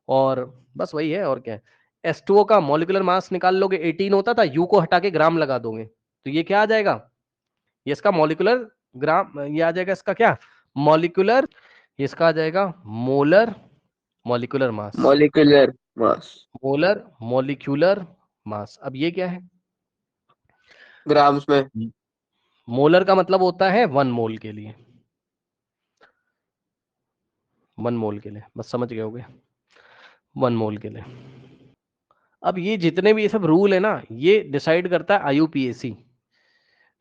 और बस वही है, और क्या है। H2O का मॉलिक्यूलर मास निकाल लोगे, 18 होता था, U को हटा के ग्राम लगा दोगे तो ये क्या आ जाएगा, ये इसका मॉलिक्यूलर ग्राम, ये आ जाएगा इसका क्या, मॉलिक्यूलर, इसका आ जाएगा molar molecular mass, molecular mass molar molecular mass. अब ये क्या है, ग्राम्स में। मोलर का मतलब होता है 1 मोल के लिए, 1 मोल के लिए, बस समझ गए होगे, 1 मोल के लिए। अब ये जितने भी ये सब रूल है ना, ये डिसाइड करता है IUPAC,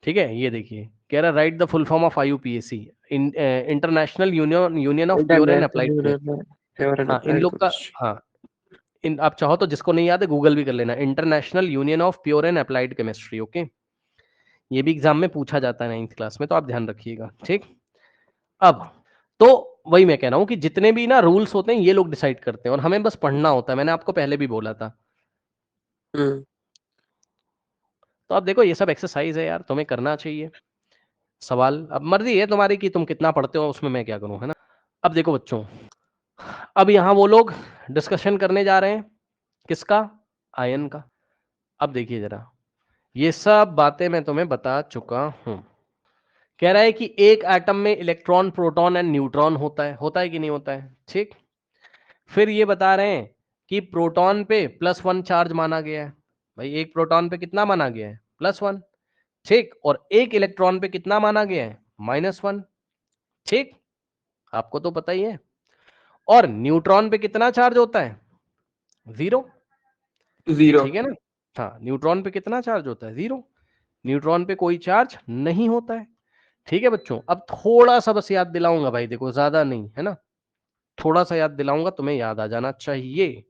ठीक है। ये देखिए कह रहा right the full form of IUPAC, international union of pure and applied. हाँ इन लोग का, हाँ इन, आप चाहो तो जिसको नहीं याद है गूगल भी कर लेना, international union of pure and applied chemistry, okay. ये भी एग्जाम में पूछा जाता है 9th क्लास में, तो आप ध्यान रखिएगा, ठीक। अब तो वही मैं कह रहा हूँ कि जितने भी ना रूल्स होते हैं ये लोग डिसाइड करते हैं और हमें बस पढ़ना होता है, मैंने आपको पहले भी बोला था। तो अब देखो ये सब एक्सरसाइज है यार, तुम्हें करना चाहिए। सवाल अब मर्जी है तुम्हारी कि तुम कितना पढ़ते हो, उसमें मैं क्या करूं, है ना। अब देखो बच्चों, अब यहाँ वो लोग डिस्कशन करने जा रहे हैं किसका, आयन का। अब देखिए जरा, ये सब बातें मैं तुम्हें बता चुका हूं। कह रहा है कि एक एटम में इलेक्ट्रॉन, प्रोटॉन एंड न्यूट्रॉन होता है कि नहीं होता है, ठीक। फिर ये बता रहे हैं कि प्रोटॉन पे +1 चार्ज माना गया है, भाई एक प्रोटॉन पे कितना माना गया है, +1, ठीक। और एक इलेक्ट्रॉन पे कितना माना गया है, -1, ठीक, आपको तो पता ही है। और न्यूट्रॉन पे कितना चार्ज होता है, 0, ठीक है ना। हाँ न्यूट्रॉन पे कितना चार्ज होता है, 0, न्यूट्रॉन पे कोई चार्ज नहीं होता है, ठीक है बच्चों। अब थोड़ा सा बस याद दिलाऊंगा भाई, देखो ज्यादा नहीं है ना, थोड़ा सा याद दिलाऊंगा, तुम्हें याद आ जाना चाहिए।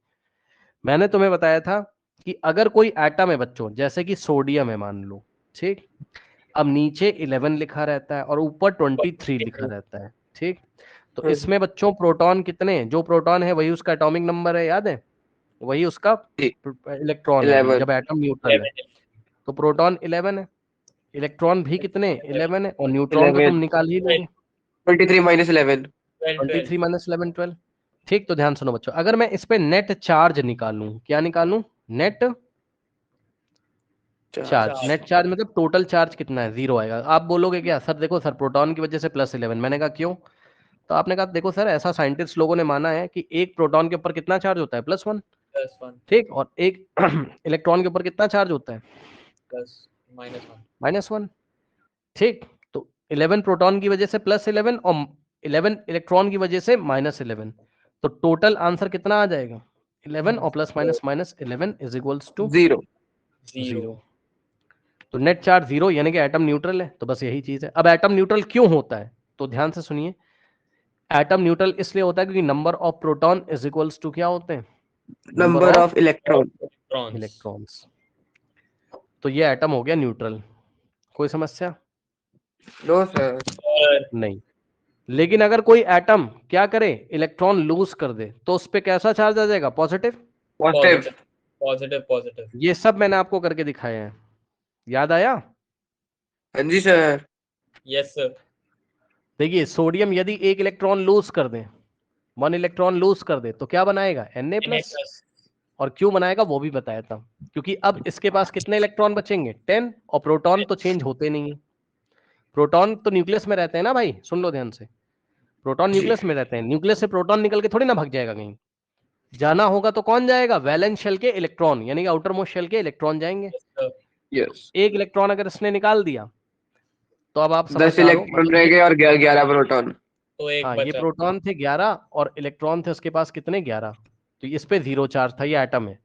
मैंने तुम्हें बताया था कि अगर कोई एटम है बच्चों, जैसे कि सोडियम है मान लो, ठीक। अब नीचे 11 लिखा रहता है और ऊपर 23 लिखा रहता है, ठीक। तो इसमें बच्चों प्रोटॉन कितने, जो प्रोटॉन है वही उसका एटॉमिक नंबर है, याद है, वही उसका इलेक्ट्रॉन है, 11 जब एटम न्यूट्रल है तो प्रोटॉन 11 है, इलेक्ट्रॉन भी कितने 11 है, और न्यूट्रॉन तो तुम निकाल ही लोगे, 23 - 11 23 - 11 12, ठीक। तो ध्यान सुनो बच्चों, अगर मैं इस पे नेट चार्ज निकालूं, क्या निकालूं, नेट चार्ज, नेट चार्ज मतलब टोटल चार्ज कितना है, 0 आएगा। आप बोलोगे क्या सर, देखो सर प्रोटॉन की वजह से +11, मैंने कहा क्यों, तो आपने कहा देखो सर ऐसा साइंटिस्ट लोगों ने माना है कि एक प्रोटॉन के ऊपर कितना चार्ज होता है, +1, ठीक। और एक इलेक्ट्रॉन के ऊपर कितना चार्ज होता है, -1, ठीक। तो 11 प्रोटॉन की वजह से +11 और 11 इलेक्ट्रॉन की वजह से -11, तो टोटल आंसर कितना आ जाएगा, 11 और +-11 इज इक्वल्स टू 0 0। तो नेट चार्ज 0 यानी कि एटम न्यूट्रल है, तो बस यही चीज है। अब एटम न्यूट्रल क्यों होता है, तो ध्यान से सुनिए, एटम न्यूट्रल इसलिए होता है क्योंकि number of proton is equals to क्या होते हैं, नंबर ऑफ इलेक्ट्रॉन। इलेक्ट्रॉन्स। तो ये एटम हो गया न्यूट्रल, कोई समस्या नो सर। नहीं। लेकिन अगर कोई एटम क्या करे, इलेक्ट्रॉन लूज कर दे, तो उस पे कैसा चार्ज आ जाएगा, पॉजिटिव, पॉजिटिव। ये सब मैंने आपको करके दिखाया है, याद आया। हाँ जी सर। Yes sir. देखिए सोडियम यदि एक इलेक्ट्रॉन लूज कर दे, 1 इलेक्ट्रॉन लूज कर दे, तो क्या बनाएगा, Na+, और क्यों बनाएगा वो भी बताया था, क्योंकि अब इसके पास कितने इलेक्ट्रॉन बचेंगे, 10, और प्रोटॉन तो चेंज होते नहीं है, प्रोटॉन तो न्यूक्लियस में रहते हैं ना भाई, सुन लो ध्यान से, प्रोटॉन न्यूक्लियस में रहते हैं, न्यूक्लियस से प्रोटॉन निकल के थोड़ी ना भाग जाएगा कहीं, जाना होगा तो कौन जाएगा, वैलेंस शेल के इलेक्ट्रॉन, यानी कि आउटर मोस्ट शेल के इलेक्ट्रॉन जाएंगे। यस। एक इलेक्ट्रॉन अगर इसने निकाल दिया तो अब आप 10 समझदार हो, इलेक्ट्रॉन रह गए और 11 प्रोटॉन। तो एक हाँ ये बचा। प्रोटॉन थे 11 और इलेक्ट्रॉन थे उसके पास कितने, 11, तो इस पे 0 चार्ज था, ये एटम है।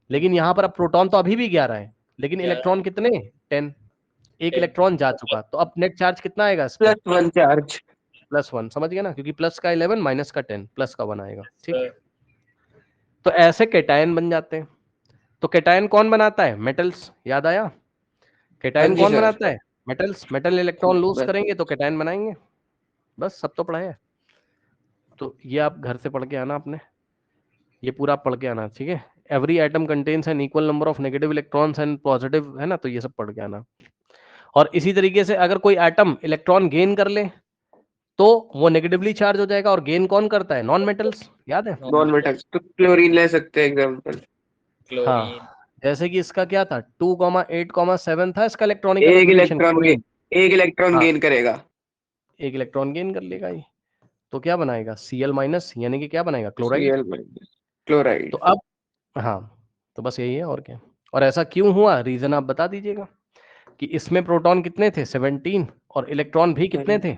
लेकिन यहाँ पर अब प्रोटॉन तो अभी भी 11 है, लेकिन 11 इलेक्ट्रॉन कितने, 10, एक 10 इलेक्ट्रॉन जा चुका, तो अब नेट चार्ज कितना आएगा इस पे, +1 चार्ज। +1, समझ गया ना, क्योंकि प्लस का 11 माइनस का 10 प्लस का 1 आएगा, ठीक। सर। तो ऐसे केटायन बन जाते हैं। तो केटायन कौन बनाता है, मेटल्स, याद आया, केटायन हाँ जी कौन सर। बनाता है, मेटल्स, मेटल इलेक्ट्रॉन लूज बस। करेंगे तो केटायन बनाएंगे, बस सब तो पढ़ा है। तो ये आप घर से पढ़ के आना आपने, ये पूरा आप पढ़ के आना, ठीक है। Every atom contains an equal number of negative electrons and positive, है ना, तो ये सब पढ़ के आना। और इसी तरीके से अगर कोई एटम इलेक्ट्रॉन गेन कर ले तो वो नेगेटिवली चार्ज हो जाएगा, और गेन कौन करता है? नॉन मेटल्स, याद है? नॉन मेटल्स, तो क्लोरीन ले सकते हैं एग्जांपल। क्लोरीन। हाँ, जैसे कि इसका क्या था 2,8,7 था इसका इलेक्ट्रॉनिक एक कन्फिगरेशन, एक इलेक्ट्रॉन हाँ। गेन करेगा। एक इलेक्ट्रॉन गेन कर लेगा ये, तो क्या बनाएगा? Cl माइनस, यानी कि क्या बनाएगा? क्लोराइड। Cl minus chloride. तो अब हाँ, तो बस यही है और क्या। और ऐसा क्यों हुआ, रीजन आप बता दीजिएगा। कि इसमें प्रोटॉन कितने थे? 17, और इलेक्ट्रॉन भी कितने थे?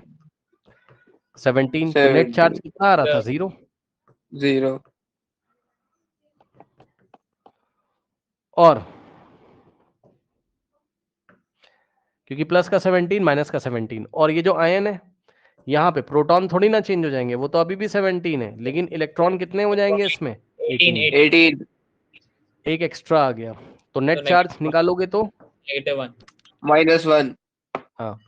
17। तो नेट चार्ज कितना आ रहा था? 0। 0। और क्योंकि प्लस का 17 माइनस का 17, और ये जो आयन है यहाँ पे प्रोटॉन थोड़ी ना चेंज हो जाएंगे, वो तो अभी भी 17 है, लेकिन इलेक्ट्रॉन कितने हो जाएंगे इसमें? 18। 18 एक एक्स्ट्रा आ गया, तो नेट तो चार्ज निकालोगे तो -1 -1। हाँ,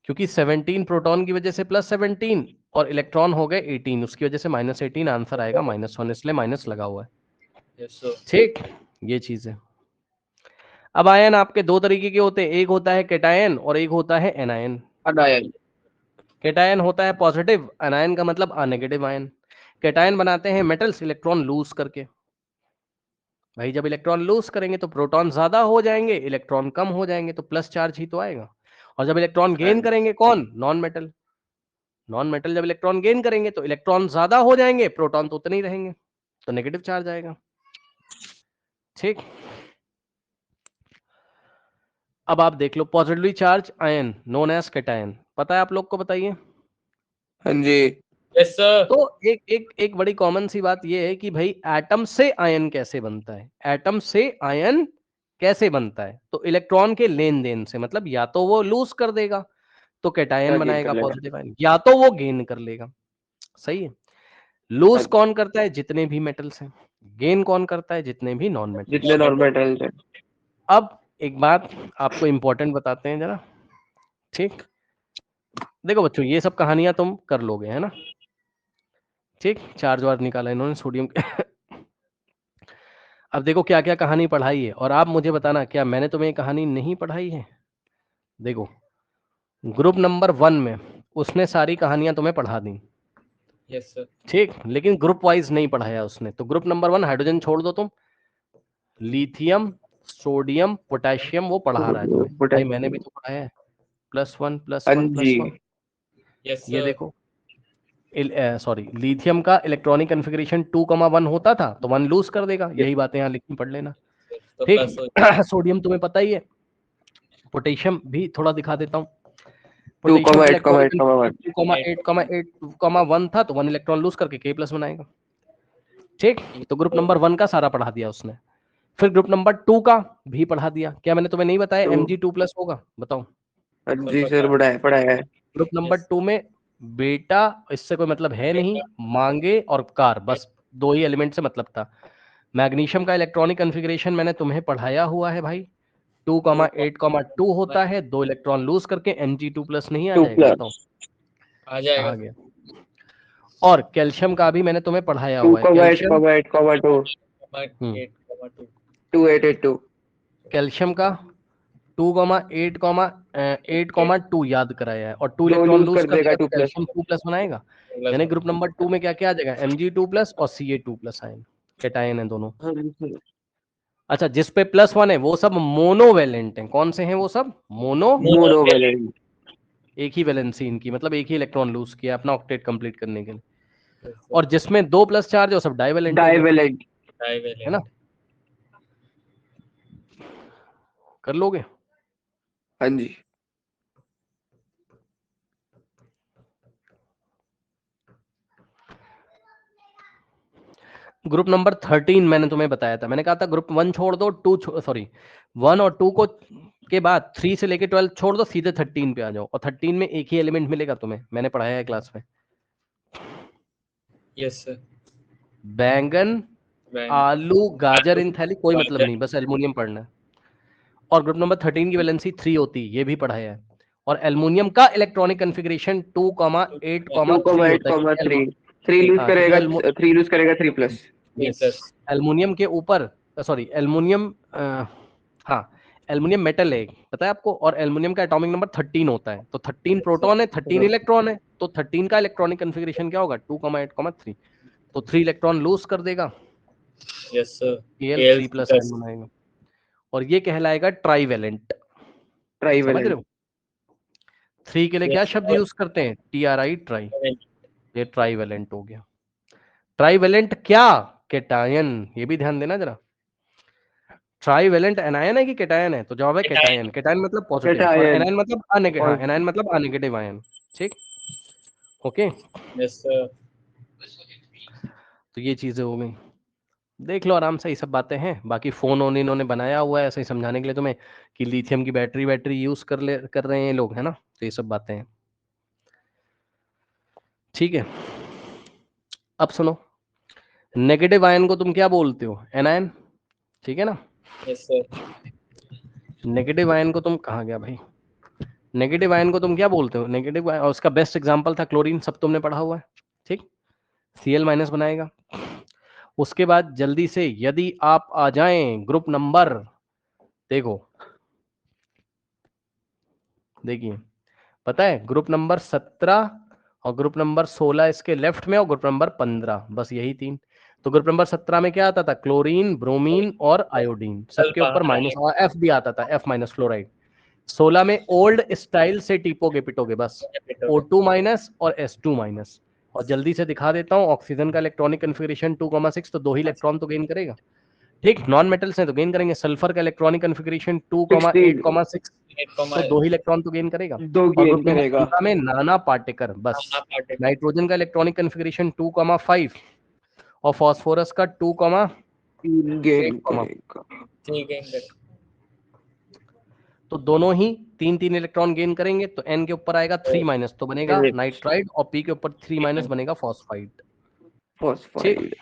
क्योंकि 17 प्रोटॉन की वजह से +17 और इलेक्ट्रॉन हो गए 18, उसकी वजह से -18 आंसर आएगा, -1, इसलिए माइनस लगा हुआ है। Yes sir. ठीक, ये चीज है। अब आयन आपके दो तरीके के होते हैं, एक होता है कैटायन और एक होता है एनायन। अनायन। कैटायन होता है पॉजिटिव, एनायन का मतलब नेगेटिव आयन। कैटायन बनाते हैं मेटल्स इलेक्ट्रॉन लूज करके। भाई जब इलेक्ट्रॉन लूज करेंगे तो प्रोटॉन ज्यादा हो जाएंगे, इलेक्ट्रॉन कम हो जाएंगे, तो प्लस चार्ज ही तो आएगा। और जब इलेक्ट्रॉन गेन करेंगे, कौन? Non metal. नॉन मेटल जब इलेक्ट्रॉन गेन करेंगे तो इलेक्ट्रॉन ज्यादा हो जाएंगे, प्रोटॉन तो उतने ही रहेंगे, तो नेगेटिव चार्ज आएगा। ठीक, अब आप देख लो positively charge ion known as cation, पता है आप लोग को? बताइए। हाँ जी। Yes sir. तो एक बड़ी कॉमन सी बात ये है कि भाई एटम से आयन कैसे बनता है? एटम से आयन कैसे बनता है? तो इलेक्ट्रॉन के लेन देन से, मतलब या तो वो लूज कर देगा तो कैटायन बनाएगा पॉजिटिव आयन, या तो वो गेन कर लेगा। सही है। लूज कौन करता है? जितने भी मेटल्स हैं। गेन कौन करता है? जितने भी नॉन मेटल्स। जितने नॉन मेटल्स हैं। अब एक बात आपको इंपॉर्टेंट बताते हैं जरा, ठीक। देखो बच्चों, ये सब कहानियां तुम कर लोगे, है ना? ठीक, चार्ज वार्ज निकाला इन्होंने सोडियम अब देखो क्या क्या कहानी पढ़ाई है, और आप मुझे बताना क्या मैंने तुम्हें कहानी नहीं पढ़ाई है। देखो, ग्रुप नंबर 1 में उसने सारी कहानियां तुम्हें पढ़ा दी, यस सर। ठीक, लेकिन ग्रुप वाइज नहीं पढ़ाया उसने। तो ग्रुप नंबर 1 हाइड्रोजन छोड़ दो तुम, लिथियम, सोडियम, पोटेशियम वो पढ़ा रहा है तुम्हें। भाई मैंने भी तो पढ़ाया है, +1 हाँ +1 जी। +1। यस ये सर। देखो, सॉरी, लिथियम का इलेक्ट्रॉनिक कन्फिगरेशन 2,1 होता था, तो 1 लूज कर देगा। यही बातें यहाँ लिखनी, पढ़ लेना। तो ठीक, प्लस हो सोडियम तुम्हें पता ही है। पोटेशियम भी थोड़ा दिखा देता हूँ। 2,8,1 2,8,1 था, तो 1 इलेक्ट्रॉन लूज करके K+ बनाएगा। ठीक, तो ग्रुप नंबर 1 का सारा पढ़ा दिया उसने। फिर ग्रुप नंबर 2 का भी पढ़ा दिया। क्या मैंने तुम्हें नहीं बताया Mg2+ होगा? बताओ। हाँ जी सर, पढ़ाया है। ग्रुप नंबर 2 में बेटा, इससे कोई मतलब है नहीं, मांगे और कार, बस 2 ही एलिमेंट से मतलब था। मैग्नीशियम का इलेक्ट्रॉनिक कन्फिगरेशन मैंने तुम्हें पढ़ाया हुआ है भाई, 2,8,2 होता है, 2 इलेक्ट्रॉन लूज करके Mg2+ नहीं आ जाएगा? बताओ। आ जाएगा। आ गया। और कैल्शियम का भी मैंने तुम्हें पढ़ाया 2, हुआ है। कैल्शियम 8,2 2882। कैल्शियम का 2,8,2 याद कराया है, और 2 दो इलेक्ट्रॉन लूज लूज कर कर देगा देगा तो 2+। कैल्शियम 2+ बनाएगा। यानी ग्रुप नंबर 2 में क्या क्या आ जाएगा? Mg2+ और Ca2+ आयन, कैटायन है दोनों। हाँ जी सर। अच्छा, जिस पे +1 है वो सब मोनोवैलेंट हैं। कौन से हैं वो सब? मोनोवैलेंट। एक ही वैलेंसी इनकी, मतलब एक ही इलेक्ट्रॉन लूज किया अपना ऑक्टेट कंप्लीट करने के लिए। और जिसमें 2+ चार्ज है वो सब डाइवैलेंट हो गए, डाइवैलेंट। है ना? कर लोगे? हाँ जी। ग्रुप नंबर 13 मैंने तुम्हें बताया था, मैंने कहा था ग्रुप 1 छोड़ दो, 1 और 2 को के बाद 3 से लेके 12 छोड़ दो, सीधे 13 पे आ जाओ। और 13 में एक ही एलिमेंट मिलेगा तुम्हें, मैंने पढ़ाया है क्लास में। Yes sir. बैंगन, आलू, गाजर इन थैली, कोई मतलब नहीं, बस एल्युमिनियम पढ़ना है। और ग्रुप नंबर 13 की वैलेंसी 3 होती है, ये भी पढ़ाया है। और एल्युमिनियम का इलेक्ट्रॉनिक कन्फिगरेशन 2,8,3 3 लूज हाँ, करेगा, क्योंकि 3 लूज करेगा 3 प्लस। प्लस एल्युमिनियम के ऊपर सॉरी एल्युमिनियम हाँ एल्युमिनियम मेटल है पता है आपको, और एल्युमिनियम का एटॉमिक नंबर 13 होता है, तो 13 प्रोटॉन है 13 इलेक्ट्रॉन है, तो 13 का इलेक्ट्रॉनिक कन्फिगरेशन क्या होगा 2,8,3, तो 3 इलेक्ट्रॉन लूज कर देगा, यस सर Al 3 + N बनाएगा, और ये कहलाएगा ट्राईवेलेंट। समझ रहे हो? 3 के लिए क्या शब्द यूज करते हैं, TRI ट्राई, ये ट्राईवेलेंट हो गया। ट्राईवेलेंट क्या, केटायन, ये भी ध्यान देना जरा। ट्राईवेलेंट एनायन है कि केटायन है, तो जवाब है केटायन। केटायन मतलब पॉजिटिव और केटायन। एनायन मतलब एनायन मतलब अनेगेटिव आयन। ठीक, ओके, यस सर तो ये चीजें हो गई, देख लो आराम से, ये सब बातें हैं। बाकी फोन ऑन इन्होंने बनाया हुआ है ऐसे ही समझाने के लिए तुम्हें कि लिथियम की बैटरी यूज कर रहे हैं लोग, है ना, तो ये सब बातें हैं। ठीक है, अब सुनो, नेगेटिव आयन को तुम क्या बोलते हो, एनायन, ठीक है ना। यस सर नेगेटिव आयन को तुम, कहाँ गया भाई, नेगेटिव आयन को तुम क्या बोलते हो, नेगेटिव आयन, और उसका बेस्ट एग्जांपल था क्लोरीन, सब तुमने पढ़ा हुआ है। ठीक, Cl- बनाएगा। उसके बाद जल्दी से यदि आप आ जाएं ग्रुप नंबर, देखो देखिए, पता है ग्रुप नंबर 17 और ग्रुप नंबर 16 इसके लेफ्ट में, और ग्रुप नंबर 15, बस यही 3। तो ग्रुप नंबर 17 में क्या आता था, क्लोरीन, ब्रोमीन और आयोडीन, सबके ऊपर माइनस, और एफ भी आता था, F- फ्लोराइड। 16 में ओल्ड स्टाइल से टिपोगे पिटोगे बस, O2- और S2-, और जल्दी से दिखा देता हूं, ऑक्सीजन का इलेक्ट्रॉनिक कन्फिगरेशन 2,6, तो 2 ही इलेक्ट्रॉन तो गेन करेगा। ठीक, नॉन मेटल्स हैं तो गेन करेंगे। सल्फर का इलेक्ट्रॉनिक कन्फिगरेशन 2,8,6, तो 2 ही इलेक्ट्रॉन तो गेन करेगा। 2 और गेन ग्रुप नंबर करेगा। 15 में नाना पार्टिकल बस। नाइट्रोजन का इलेक्ट्रॉनिक कन्फिगरेशन 2,5 और फास्फोरस का 2, 3 गेन 8, करेगा। ठीक है तो दोनों ही 3 इलेक्ट्रॉन गेन करेंगे, तो N के ऊपर आएगा 3- तो बनेगा नाइट्राइड, और P के ऊपर 3- बनेगा फॉस्फाइड। फॉस्फाइड।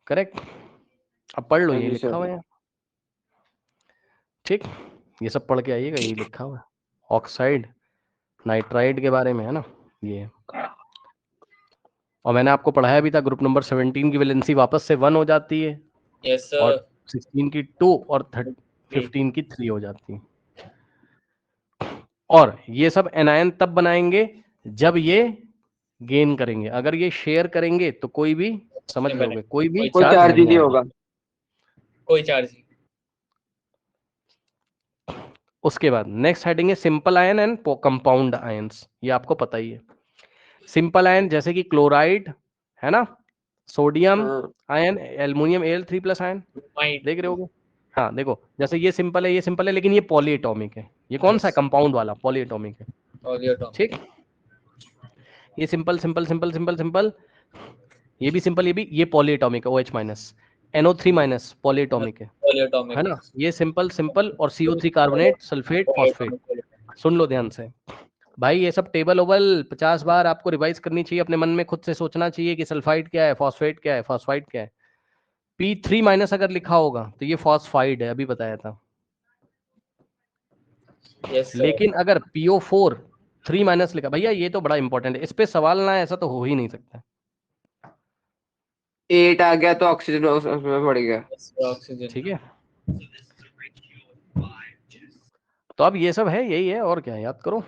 करेक्ट, अब पढ़ लो, हाँ ये जी लिखा सर। हुआ है। ठीक, ये सब पढ़ के आइएगा, यही लिखा हुआ है ऑक्साइड नाइट्राइड के बारे में, है ना ये। और मैंने आपको पढ़ाया भी था, ग्रुप नंबर 17 की वैलेंसी वापस से 1 हो जाती है, यस और सर 16 की 2 और 15 की 3 हो जाती है। और ये सब एनायन तब बनाएंगे जब ये गेन करेंगे, अगर ये शेयर करेंगे तो कोई भी, समझ लोगे, कोई भी कोई चार्ज चार्ज ही नहीं आएगा। होगा। कोई चार्ज नहीं। उसके बाद नेक्स्ट हेडिंग है simple ion and compound ions, ये आपको पता ही है। सिंपल आयन जैसे कि क्लोराइड, है ना, सोडियम हाँ। Ion, aluminium Al3+ ion, bromide देख रहे होगे। हाँ देखो, जैसे ये सिंपल है, ये सिंपल है, लेकिन ये पॉलीएटॉमिक है। ये कौन सा है, कंपाउंड वाला पॉलीएटॉमिक है। पॉलीएटॉमिक ठीक, ये simple simple simple simple simple, ये भी सिंपल, ये पॉलीएटॉमिक है, OH-, NO3- पॉलीएटॉमिक है पॉलीएटॉमिक ना। ये सिंपल सिंपल, और CO3 कार्बोनेट, सल्फेट, फॉस्फेट। सुन लो ध्यान से भाई, ये सब टेबल ओबल 50 बार आपको रिवाइज करनी चाहिए, अपने मन में खुद से सोचना चाहिए कि सल्फाइड क्या है, फॉस्फेट क्या है, फॉस्फाइड क्या है। P3- अगर लिखा होगा तो ये फॉस्फाइड है, अभी बताया था। यस सर लेकिन अगर PO4 3- लिखा, भैया ये तो बड़ा इंपॉर्टेंट है, इस पे सवाल ना है, ऐसा तो हो ही नहीं सकता। 8 आ गया तो ऑक्सीजन उसमें बढ़ गया। ऑक्सीजन। ठीक है, तो अब ये सब है, यही है, और क्या है, याद करो।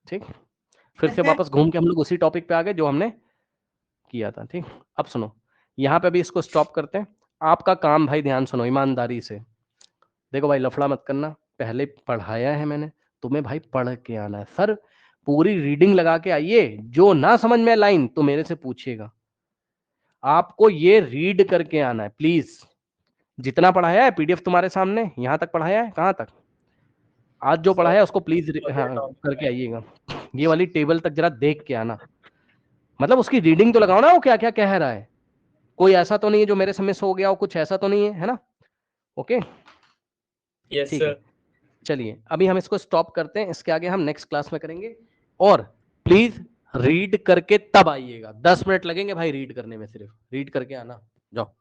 ठीक, फिर से वापस घूम के हम लोग उसी टॉपिक पे आ गए जो हमने किया था। ठीक, अब सुनो, यहाँ पे अभी इसको स्टॉप करते हैं। आपका काम भाई, ध्यान सुनो ईमानदारी से, देखो भाई लफड़ा मत करना, पहले पढ़ाया है मैंने, तुम्हें भाई पढ़ के आना है। सर पूरी रीडिंग लगा के आइए, जो ना समझ में लाइन तो मेरे से पूछिएगा, आपको ये रीड करके आना है प्लीज। जितना पढ़ाया है PDF तुम्हारे सामने, यहाँ तक पढ़ाया है, कहाँ तक, आज जो पढ़ाया है उसको प्लीज करके आइएगा। ये वाली टेबल तक जरा देख के आना, मतलब उसकी रीडिंग तो लगाओ ना, वो क्या क्या कह रहा है, कोई ऐसा तो नहीं है जो मेरे से मिस हो गया हो, कुछ ऐसा तो नहीं है ना। ओके यस ठीक है, सर चलिए अभी हम इसको स्टॉप करते हैं, इसके आगे हम नेक्स्ट क्लास में करेंगे। और प्लीज रीड करके तब आइएगा, 10 मिनट लगेंगे भाई रीड करने में, सिर्फ रीड करके आना, जाओ।